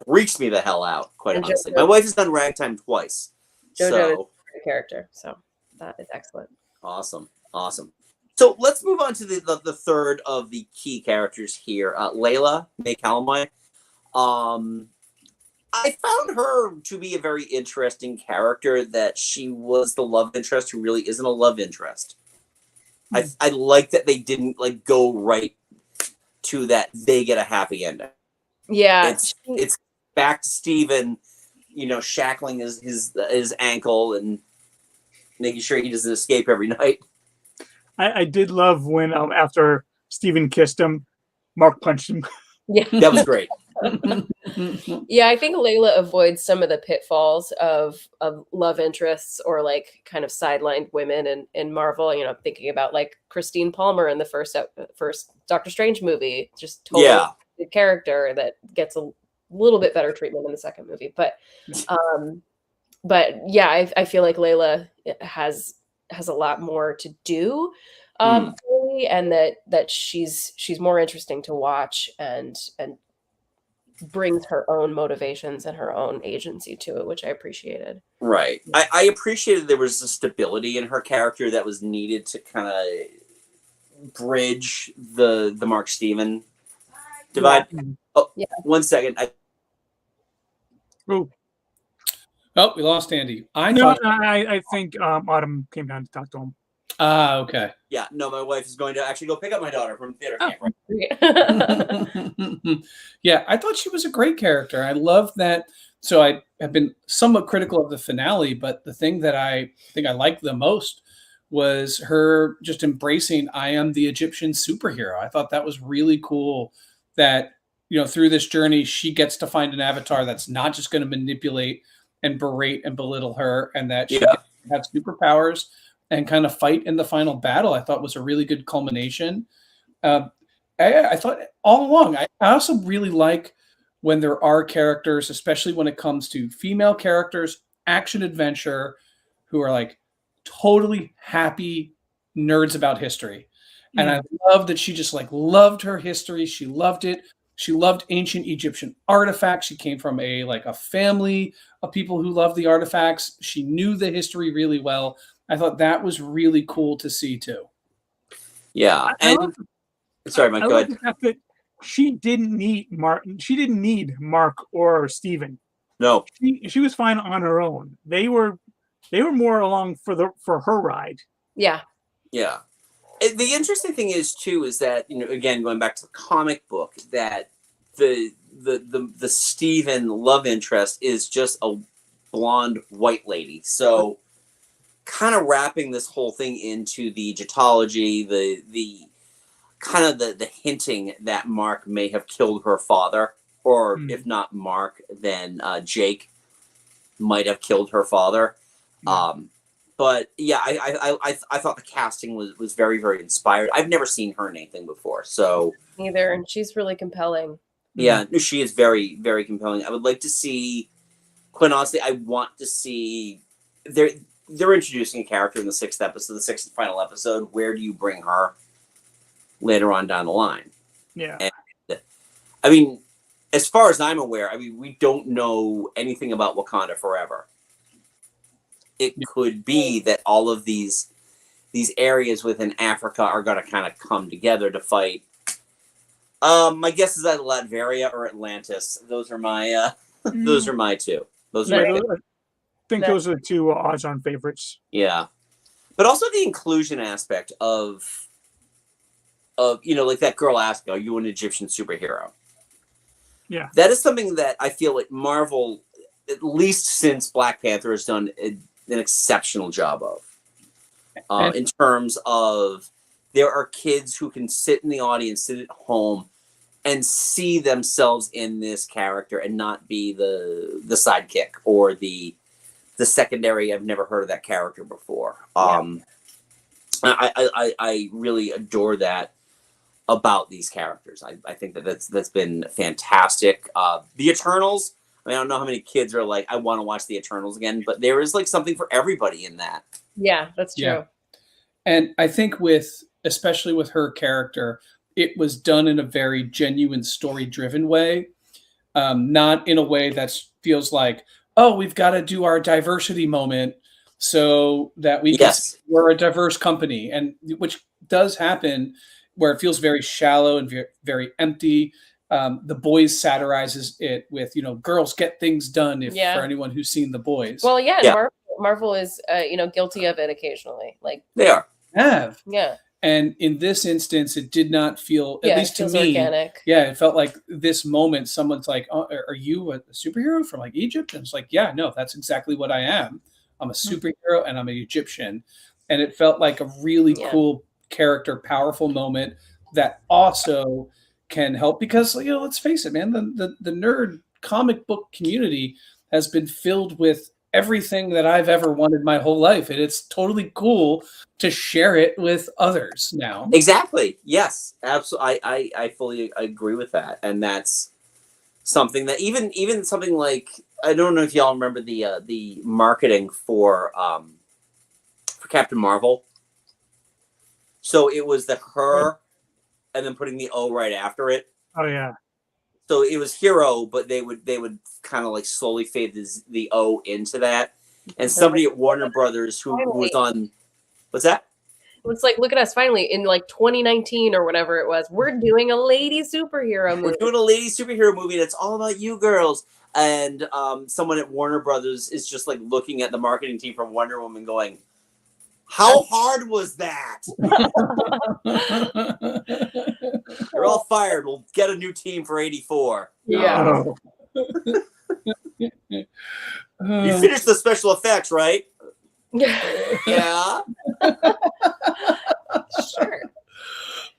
freaks me the hell out, quite And honestly. JoJo. My wife has done Ragtime twice. JoJo is So a character, so that is excellent. awesome. So let's move on to the third of the key characters here, Layla May Calamai. I found her to be a very interesting character. That she was the love interest who really isn't a love interest. I like that they didn't like go right to that they get a happy ending. Yeah, It's back to Steven, shackling his ankle and making sure he doesn't escape every night. I did love when after Steven kissed him, Mark punched him. Yeah, That was great. yeah. I think Layla avoids some of the pitfalls of love interests or like kind of sidelined women in Marvel. You know, thinking about like Christine Palmer in the first Doctor Strange movie, just totally the character that gets a little bit better treatment in the second movie. But yeah, I feel like Layla has a lot more to do. Really, and that she's more interesting to watch and brings her own motivations and her own agency to it, which I appreciated. Right. I appreciated there was a stability in her character that was needed to kind of bridge the Mark Steven divide. Yeah. Oh, 1 second. Oh, we lost Andy. I think Autumn came down to talk to him. Okay. Yeah, no, my wife is going to actually go pick up my daughter from theater camp. Right? Yeah, I thought she was a great character. I love that. So I have been somewhat critical of the finale, but the thing that I think I liked the most was her just embracing, I am the Egyptian superhero. I thought that was really cool that, through this journey, she gets to find an avatar that's not just going to manipulate and berate and belittle her, and that she gets to have superpowers and kind of fight in the final battle. I thought was a really good culmination. I thought all along, I also really like when there are characters, especially when it comes to female characters, action adventure, who are like totally happy nerds about history. And I love that she just like loved her history. She loved it. She loved ancient Egyptian artifacts. She came from a family of people who loved the artifacts. She knew the history really well. I thought that was really cool to see too. Yeah. And sorry, Mike, go ahead. The fact that she didn't need Mark. She didn't need Mark or Steven. No. She was fine on her own. They were more along for her ride. Yeah. Yeah. The interesting thing is too is that, again, going back to the comic book, that the Steven love interest is just a blonde white lady. So kind of wrapping this whole thing into the Egyptology, the kind of the hinting that Mark may have killed her father, or if not Mark, then Jake might have killed her father. But yeah, I thought the casting was very, very inspired. I've never seen her in anything before, so neither, and she's really compelling. Yeah, she is very, very compelling. I would like to see, quite honestly, I want to see they're introducing a character in the sixth episode, the sixth and final episode. Where do you bring her later on down the line? Yeah, and, I mean, as far as I'm aware, we don't know anything about Wakanda Forever. It could be that all of these areas within Africa are going to kind of come together to fight. My guess is either Latveria or Atlantis. Those are my those are my two. Those are I think those are the two odds-on favorites. Yeah, but also the inclusion aspect of like that girl asked, "Are you an Egyptian superhero?" Yeah, that is something that I feel like Marvel, at least since Black Panther, has done an exceptional job of, in terms of there are kids who can sit in the audience, sit at home, and see themselves in this character and not be the sidekick or the secondary. I've never heard of that character before. I really adore that about these characters. I think that's been fantastic. The Eternals. I don't know how many kids are like, I want to watch the Eternals again, but there is like something for everybody in that. Yeah, that's true. Yeah. And I think especially with her character, it was done in a very genuine story-driven way, not in a way that feels like, oh, we've got to do our diversity moment so that we're a diverse company, and which does happen where it feels very shallow and very empty. The Boys satirizes it with, girls get things done. For anyone who's seen The Boys. Well, Marvel is, guilty of it occasionally. Like they are. Yeah. And in this instance, it did not feel, at least to me, organic. Yeah, it felt like this moment, someone's like, oh, are you a superhero from like Egypt? And it's like, yeah, no, that's exactly what I am. I'm a superhero and I'm an Egyptian. And it felt like a really cool character, powerful moment that also can help because, let's face it, man, the nerd comic book community has been filled with everything that I've ever wanted my whole life. And it's totally cool to share it with others now. Exactly. Yes, absolutely. I fully agree with that. And that's something that even something like, I don't know if y'all remember the marketing for Captain Marvel. So it was the her and then putting the O right after it. Oh yeah. So it was hero, but they would kind of like slowly fade the O into that. And somebody at Warner Brothers who was on, what's that? It's like, look at us finally in like 2019 or whatever it was. We're doing a lady superhero movie. We're doing a lady superhero movie that's all about you girls. And someone at Warner Brothers is just like looking at the marketing team from Wonder Woman going, how hard was that? You're all fired. We'll get a new team for 84. Yeah. You finished the special effects, right? Yeah. Sure.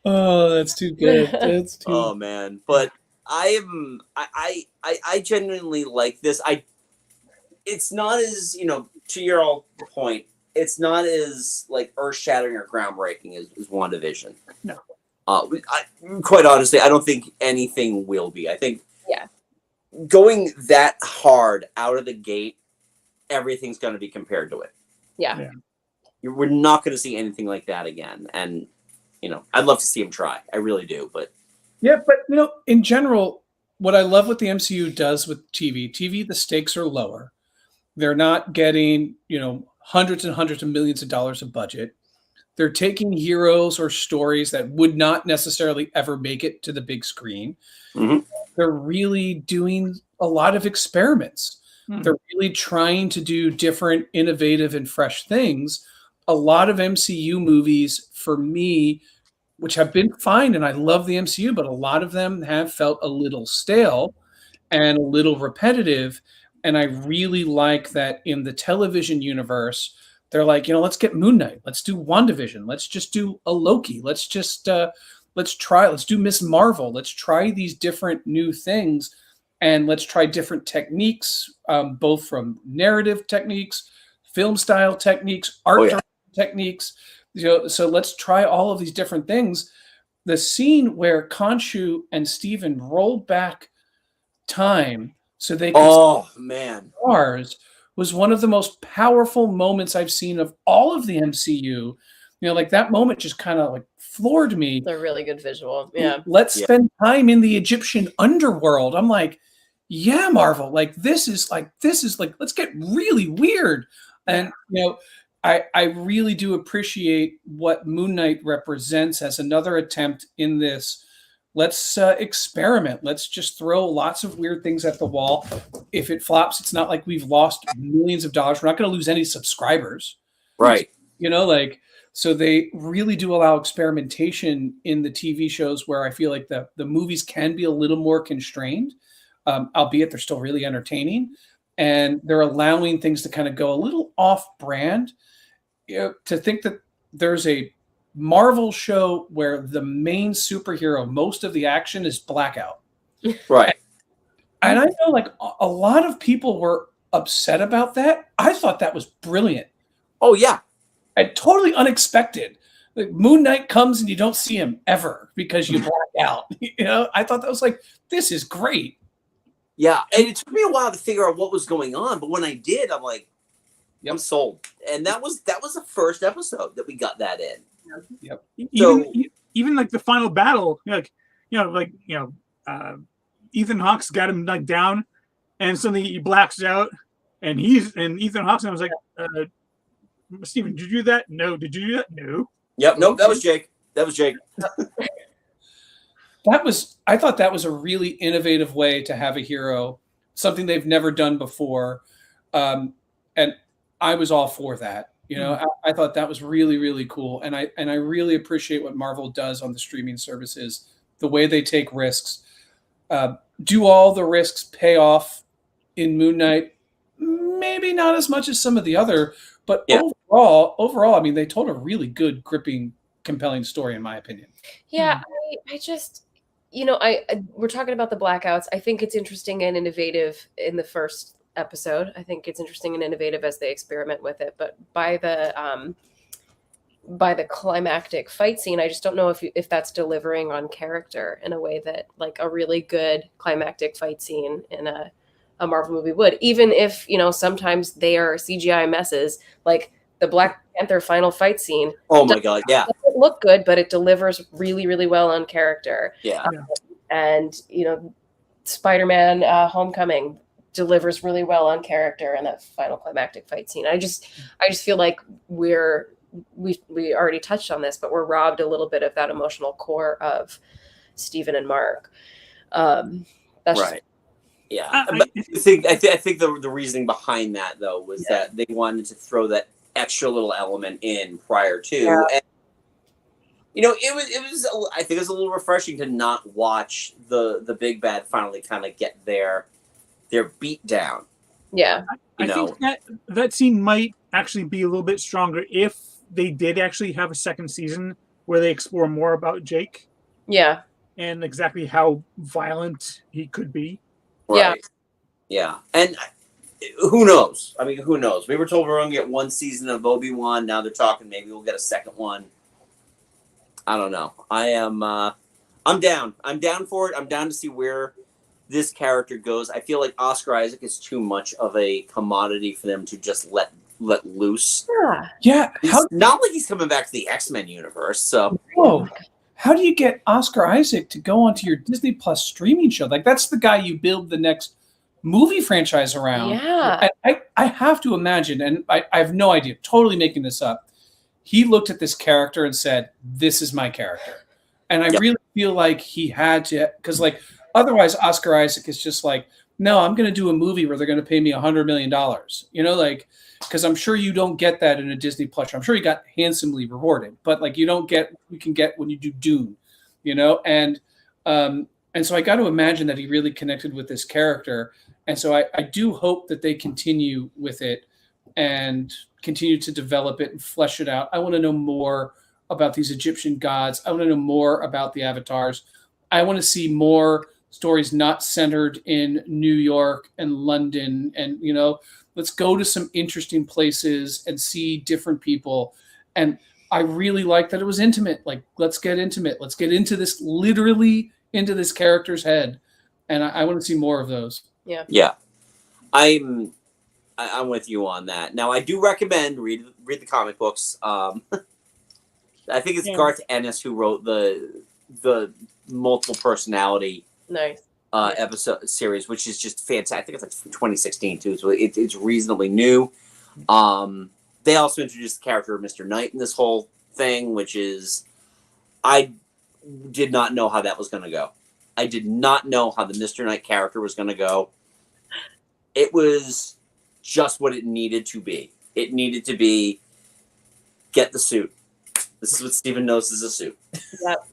Oh, that's too good. That's too. Oh man, but I genuinely like this. It's not as, to your all point, it's not as like earth shattering or groundbreaking as WandaVision. No. Quite honestly, I don't think anything will be. I think Yeah. going that hard out of the gate, everything's going to be compared to it. Yeah. We're not going to see anything like that again. And, I'd love to see him try. I really do. But Yeah, but in general, what I love what the MCU does with TV, the stakes are lower. They're not getting, hundreds and hundreds of millions of dollars of budget. They're taking heroes or stories that would not necessarily ever make it to the big screen. Mhm. They're really doing a lot of experiments. They're really trying to do different, innovative, and fresh things. A lot of MCU movies, for me, which have been fine, and I love the MCU, but a lot of them have felt a little stale and a little repetitive. And I really like that in the television universe, they're like, let's get Moon Knight. Let's do WandaVision. Let's just do a Loki. Let's do Miss Marvel. Let's try these different new things. And let's try different techniques, both from narrative techniques, film style techniques, art techniques. So let's try all of these different things. The scene where Khonshu and Steven roll back time so they could stars was one of the most powerful moments I've seen of all of the MCU. Like that moment just kind of like floored me. It's a really good visual. Yeah. Let's spend time in the Egyptian underworld. I'm like, yeah, Marvel, this is like, let's get really weird. And, I really do appreciate what Moon Knight represents as another attempt in this. Let's experiment. Let's just throw lots of weird things at the wall. If it flops, it's not like we've lost millions of dollars. We're not going to lose any subscribers. Right. So they really do allow experimentation in the TV shows where I feel like the movies can be a little more constrained, albeit they're still really entertaining. And they're allowing things to kind of go a little off brand. To think that there's a Marvel show where the main superhero, most of the action is Blackout. Right. And I know a lot of people were upset about that. I thought that was brilliant. Oh, yeah. And totally unexpected. Like Moon Knight comes and you don't see him ever because you black out. I thought that was this is great. Yeah. And it took me a while to figure out what was going on. But when I did, I'm like, I'm sold. And that was the first episode that we got that in. Yep. Even the final battle, Ethan Hawke's got him down, and suddenly he blacks out, and Ethan Hawke's, and I was like, Steven, did you do that? No. Did you do that? No. Yep. Nope. That was Jake. I thought that was a really innovative way to have a hero, something they've never done before. And I was all for that. I thought that was really, really cool. And I really appreciate what Marvel does on the streaming services, the way they take risks. Do all the risks pay off in Moon Knight? Maybe not as much as some of the other, but overall, I mean, they told a really good, gripping, compelling story, in my opinion. Yeah, I just, we're talking about the blackouts. I think it's interesting and innovative in the first episode. I think it's interesting and innovative as they experiment with it. But by the climactic fight scene, I just don't know if that's delivering on character in a way that a really good climactic fight scene in a Marvel movie would. Even if sometimes they are CGI messes, like the Black Panther final fight scene. Oh my god, yeah. It doesn't look good, but it delivers really, really well on character. Yeah. And Spider-Man Homecoming delivers really well on character in that final climactic fight scene. I just feel like we already touched on this, but we're robbed a little bit of that emotional core of Steven and Mark. That's right. Yeah. But I think the reasoning behind that though was that they wanted to throw that extra little element in prior to. Yeah. And it was I think it was a little refreshing to not watch the big bad finally kind of get their beat down. Yeah. I think that scene might actually be a little bit stronger if they did actually have a second season where they explore more about Jake Yeah. and exactly how violent he could be. Right. Yeah. And who knows? I mean, who knows? We were told we were going to get one season of Obi-Wan. Now they're talking maybe we'll get a second one. I don't know. I'm down. I'm down for it. I'm down to see where this character goes. I feel like Oscar Isaac is too much of a commodity for them to just let loose. Yeah. It's not like he's coming back to the X-Men universe. So Whoa. How do you get Oscar Isaac to go onto your Disney Plus streaming show? Like, that's the guy you build the next movie franchise around. Yeah. I have to imagine, and I have no idea, totally making this up. He looked at this character and said, "This is my character." And I really feel like he had to, because like otherwise Oscar Isaac is just like, no, I'm going to do a movie where they're going to pay me $100 million. You know, like, because I'm sure you don't get that in a Disney Plus. I'm sure you got handsomely rewarded, but like you can get when you do Dune, you know, and so I got to imagine that he really connected with this character, and so I do hope that they continue with it and continue to develop it and flesh it out. I want to know more about these Egyptian gods. I want to know more about the avatars. I want to see more stories not centered in New York and London, and you know. Let's go to some interesting places and see different people. And I really like that it was intimate. Like, let's get intimate. Let's get into this, literally into this character's head. And I want to see more of those. Yeah. Yeah. I'm with you on that. Now, I do recommend read the comic books. I think it's Garth Ennis who wrote the multiple personality episode series, which is just fantastic. I think it's like from 2016 too, so it's reasonably new. They also introduced the character of Mr. Knight in this whole thing, which is I did not know how that was going to go. I did not know how the Mr. Knight character was going to go. It was just what it needed to be. It needed to be get the suit. This is what Steven knows is a suit. Yep.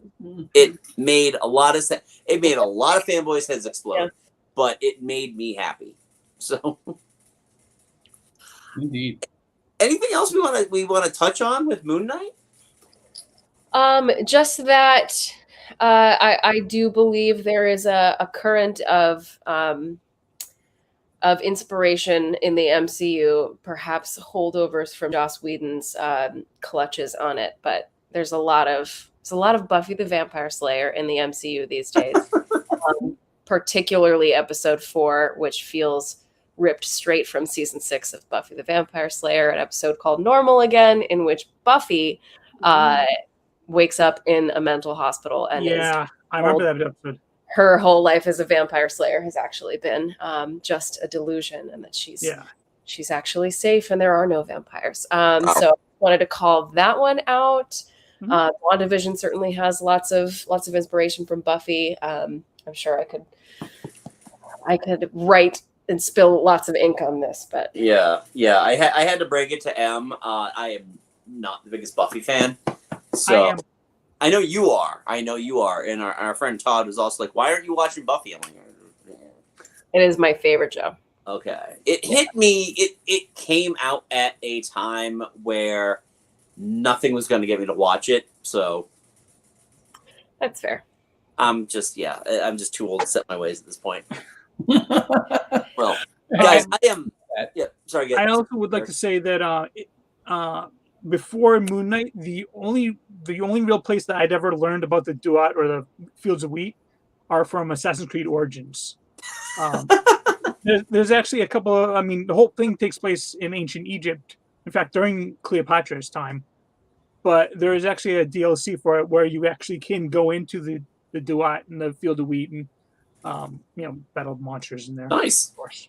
It made a lot of sense. It made a lot of fanboys' heads explode, but it made me happy. So, indeed. Anything else we want to touch on with Moon Knight? Just that I do believe there is a current of inspiration in the MCU, perhaps holdovers from Joss Whedon's clutches on it, but there's a lot of Buffy the Vampire Slayer in the MCU these days, particularly episode 4, which feels ripped straight from season 6 of Buffy the Vampire Slayer, an episode called Normal Again, in which Buffy wakes up in a mental hospital and I remember that episode. Her whole life as a vampire slayer has actually been just a delusion, and that she's actually safe and there are no vampires. So I wanted to call that one out. WandaVision certainly has lots of inspiration from Buffy. I'm sure I could write and spill lots of ink on this, but I had to break it to M. I am not the biggest Buffy fan, so I know you are. And our friend Todd was also like, "Why aren't you watching Buffy?" I'm like, it is my favorite show. Okay, it hit me. It came out at a time where nothing was going to get me to watch it, so that's fair. I'm just too old to set my ways at this point. Well, guys, I am. Yeah, sorry. I also would like to say that before Moon Knight, the only real place that I'd ever learned about the Duat or the Fields of Wheat are from Assassin's Creed Origins. There's actually a couple of, the whole thing takes place in ancient Egypt. In fact, during Cleopatra's time. But there is actually a DLC for it where you actually can go into the Duat and the Field of Wheat and battle monsters in there. Nice. Of course.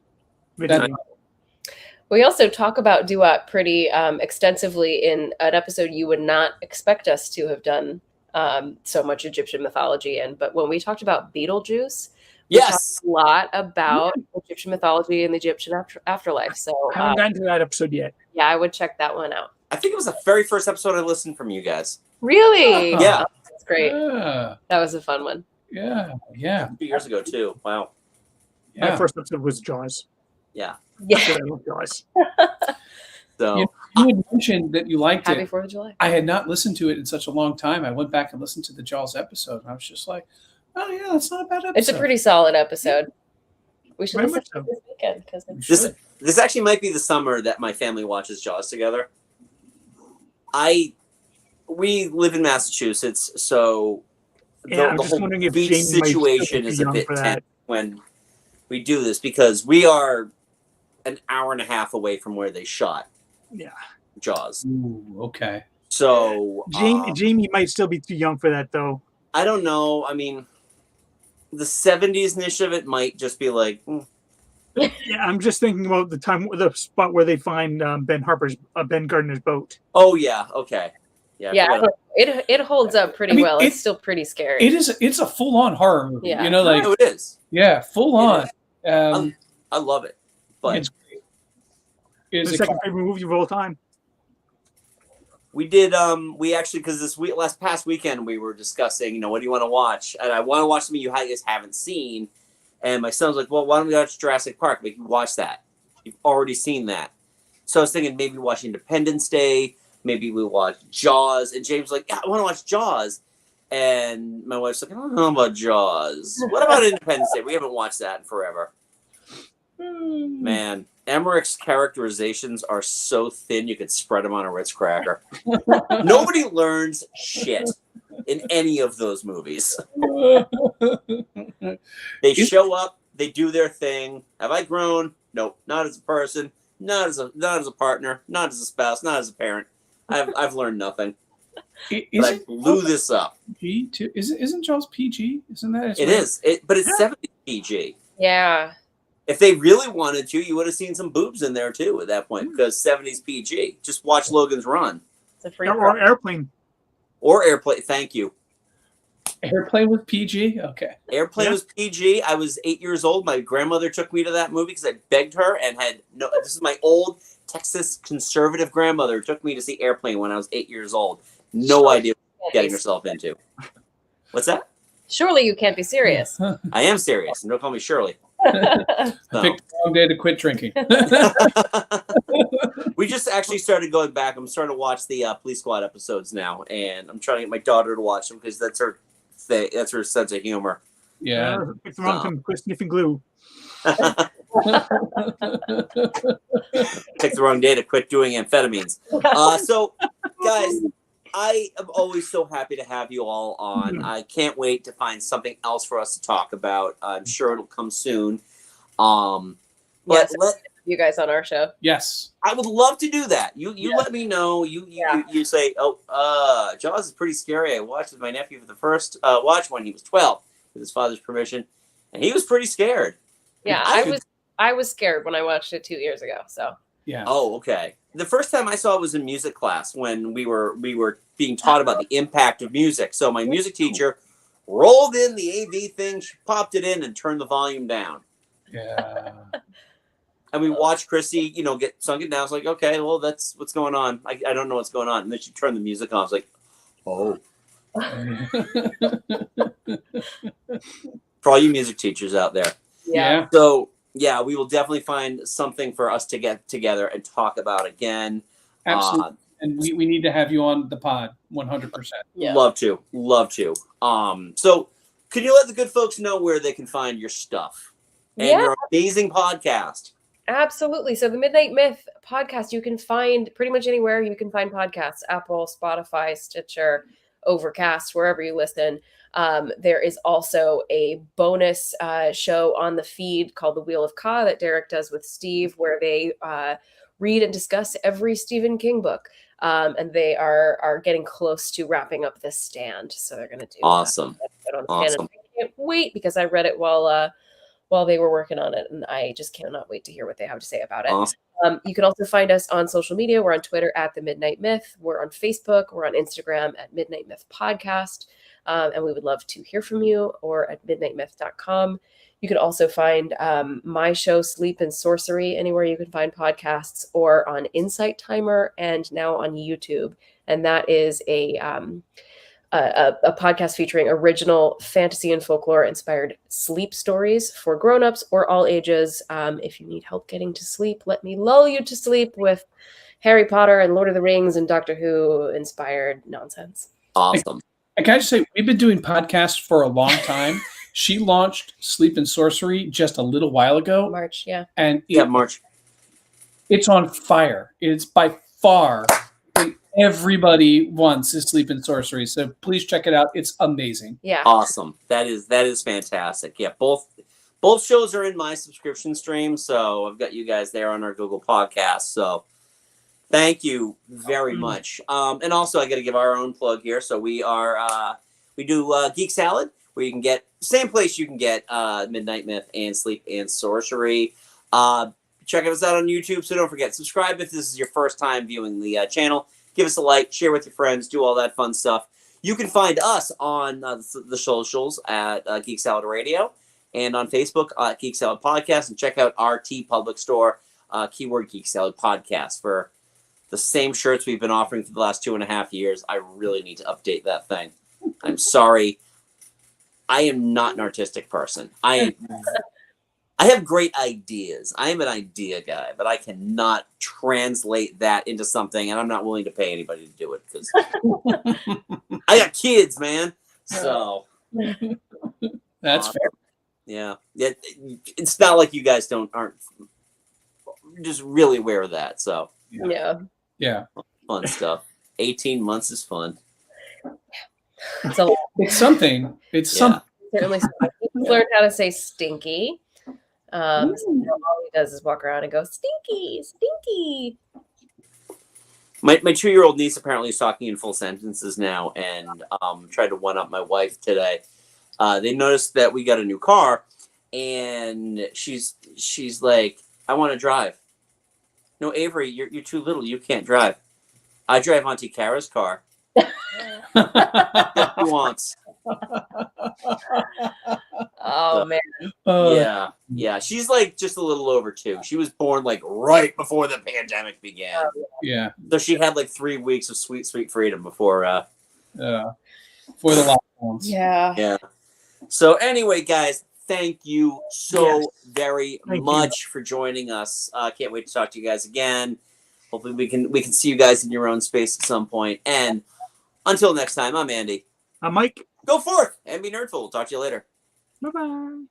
We also talk about Duat pretty extensively in an episode you would not expect us to have done so much Egyptian mythology in. But when we talked about Beetlejuice, we talked a lot about Egyptian mythology and the Egyptian afterlife. So I haven't gotten to that episode yet. Yeah, I would check that one out. I think it was the very first episode I listened from you guys. Really? Yeah. Oh, that's great. Yeah. That was a fun one. Yeah. 2 years ago too. Wow. My first episode was Jaws. Yeah. Yeah. I love Jaws. So You had mentioned that you liked Happy it. 4th of July. I had not listened to it in such a long time. I went back and listened to the Jaws episode, and I was just like, oh, yeah, that's not a bad episode. It's a pretty solid episode. We should Very listen much to so. it this weekend because We it's should. this actually might be the summer that my family watches Jaws together. We live in Massachusetts, so Yeah, I'm the just whole wondering if beach Jamie might still situation be is too a young bit for that. tense when we do this because we are an hour and a half away from where they shot Yeah. Jaws. Ooh, okay. So Jamie might still be too young for that, though. I don't know. I mean, the 70s niche of it might just be like, Yeah, I'm just thinking about the spot where they find Ben Gardner's boat. oh yeah, okay, yeah, yeah, it holds up pretty well. It's still pretty scary. It's a full-on horror movie. Yeah. You know, like, no, it is. yeah, full-on. I love it, but It's great. It It's is the a second favorite movie of all time. we did we actually because last past weekend we were discussing what do you want to watch, and I want to watch something you guys haven't seen, and my son's like, well, why don't we watch Jurassic Park? We can watch that. You've already seen that. So I was thinking maybe watch Independence Day, maybe we watch Jaws, and James was like, yeah, I want to watch Jaws, and my wife's like, I don't know about Jaws. What about Independence Day? We haven't watched that in forever. Man, Emmerich's characterizations are so thin you could spread them on a Ritz cracker. Nobody learns shit in any of those movies. They show up, they do their thing. Have I grown? Nope, not as a person, not as a partner, not as a spouse, not as a parent. I've learned nothing. But I blew this up. PG too? Isn't Jaws PG? Isn't that? It is, but it's 70 PG. Yeah. If they really wanted to, you would have seen some boobs in there too at that point because 70s PG. Just watch Logan's Run. It's a free Or Airplane. Or Airplane. Thank you. Airplane with PG? Okay. Airplane was PG. I was 8 years old. My grandmother took me to that movie because I begged her and had no. This is my old Texas conservative grandmother who took me to see Airplane when I was 8 years old. No idea what you're getting yourself into. What's that? Surely you can't be serious. I am serious. Don't call me Shirley. I picked the wrong day to quit drinking. We just actually started going back. I'm starting to watch the Police Squad episodes now, and I'm trying to get my daughter to watch them because that's her thing. That's her sense of humor. Yeah. Pick the wrong time to quit sniffing glue. Pick the wrong day to quit doing amphetamines. So, guys, I am always so happy to have you all on. I can't wait to find something else for us to talk about. I'm sure it'll come soon. But Yes, you guys on our show. Yes. I would love to do that. You let me know. You say, Jaws is pretty scary. I watched it with my nephew for the first watch when he was 12 with his father's permission, and he was pretty scared. Yeah, I was scared when I watched it 2 years ago. So Yeah. Oh, okay. The first time I saw it was in music class when we were being taught about the impact of music. So my music teacher rolled in the AV thing, she popped it in, and turned the volume down. Yeah. And we watched Chrissy, get sunk it down. I was like, okay, well, that's what's going on. I don't know what's going on. And then she turned the music on. I was like, oh. For all you music teachers out there. Yeah. So, yeah, we will definitely find something for us to get together and talk about again. Absolutely. And we need to have you on the pod 100%. yeah. Love to. So could you let the good folks know where they can find your stuff and your amazing podcast? Absolutely. So the Midnight Myth podcast, you can find pretty much anywhere you can find podcasts: Apple, Spotify, Stitcher, Overcast, wherever you listen. There is also a bonus show on the feed called The Wheel of Ka that Derek does with Steve, where they read and discuss every Stephen King book. And they are getting close to wrapping up The Stand. So they're going to do Awesome. Awesome. I can't wait because I read it while they were working on it, and I just cannot wait to hear what they have to say about it. Awesome. You can also find us on social media. We're on Twitter at The Midnight Myth. We're on Facebook. We're on Instagram at Midnight Myth Podcast. And we would love to hear from you, or at midnightmyth.com. You can also find my show, Sleep and Sorcery, anywhere you can find podcasts, or on Insight Timer, and now on YouTube. And that is a a podcast featuring original fantasy and folklore inspired sleep stories for grown-ups or all ages. If you need help getting to sleep, let me lull you to sleep with Harry Potter and Lord of the Rings and Doctor Who inspired nonsense. Awesome. And can I just say, we've been doing podcasts for a long time. She launched Sleep and Sorcery just a little while ago. March, yeah. And March. it's on fire. It's by far what everybody wants is Sleep and Sorcery. So please check it out. It's amazing. Yeah. Awesome. That is fantastic. Yeah, both shows are in my subscription stream, so I've got you guys there on our Google Podcast. So thank you very much. And also I got to give our own plug here. So we do Geek Salad, where you can get same place you can get Midnight Myth and Sleep and Sorcery. Check us out on YouTube. So don't forget, subscribe if this is your first time viewing the channel. Give us a like, share with your friends, do all that fun stuff. You can find us on the socials at Geek Salad Radio and on Facebook at Geek Salad Podcast, and check out our T Public Store, keyword Geek Salad Podcast, for the same shirts we've been offering for the last 2.5 years. I really need to update that thing. I'm sorry. I am not an artistic person. I have great ideas. I am an idea guy, but I cannot translate that into something, and I'm not willing to pay anybody to do it because I got kids, man. So That's fair. Yeah. It's not like you guys aren't just really aware of that. So Yeah. fun stuff. 18 months is fun. So It's something. It's something. certainly he's learned how to say stinky. So all he does is walk around and go, stinky, stinky. My 2-year-old niece apparently is talking in full sentences now, and tried to one up my wife today. They noticed that we got a new car, and she's like, I want to drive. No, Avery, you're too little. You can't drive. I drive Auntie Kara's car. What he wants. Oh man. Yeah. She's like just a little over 2. She was born like right before the pandemic began. Yeah. So she had like 3 weeks of sweet freedom before. For the lockdowns. Yeah. So anyway, guys, thank you so very much for joining us. Can't wait to talk to you guys again. Hopefully we can see you guys in your own space at some point. And until next time, I'm Andy. I'm Mike. Go forth and be nerdful. We'll talk to you later. Bye-bye.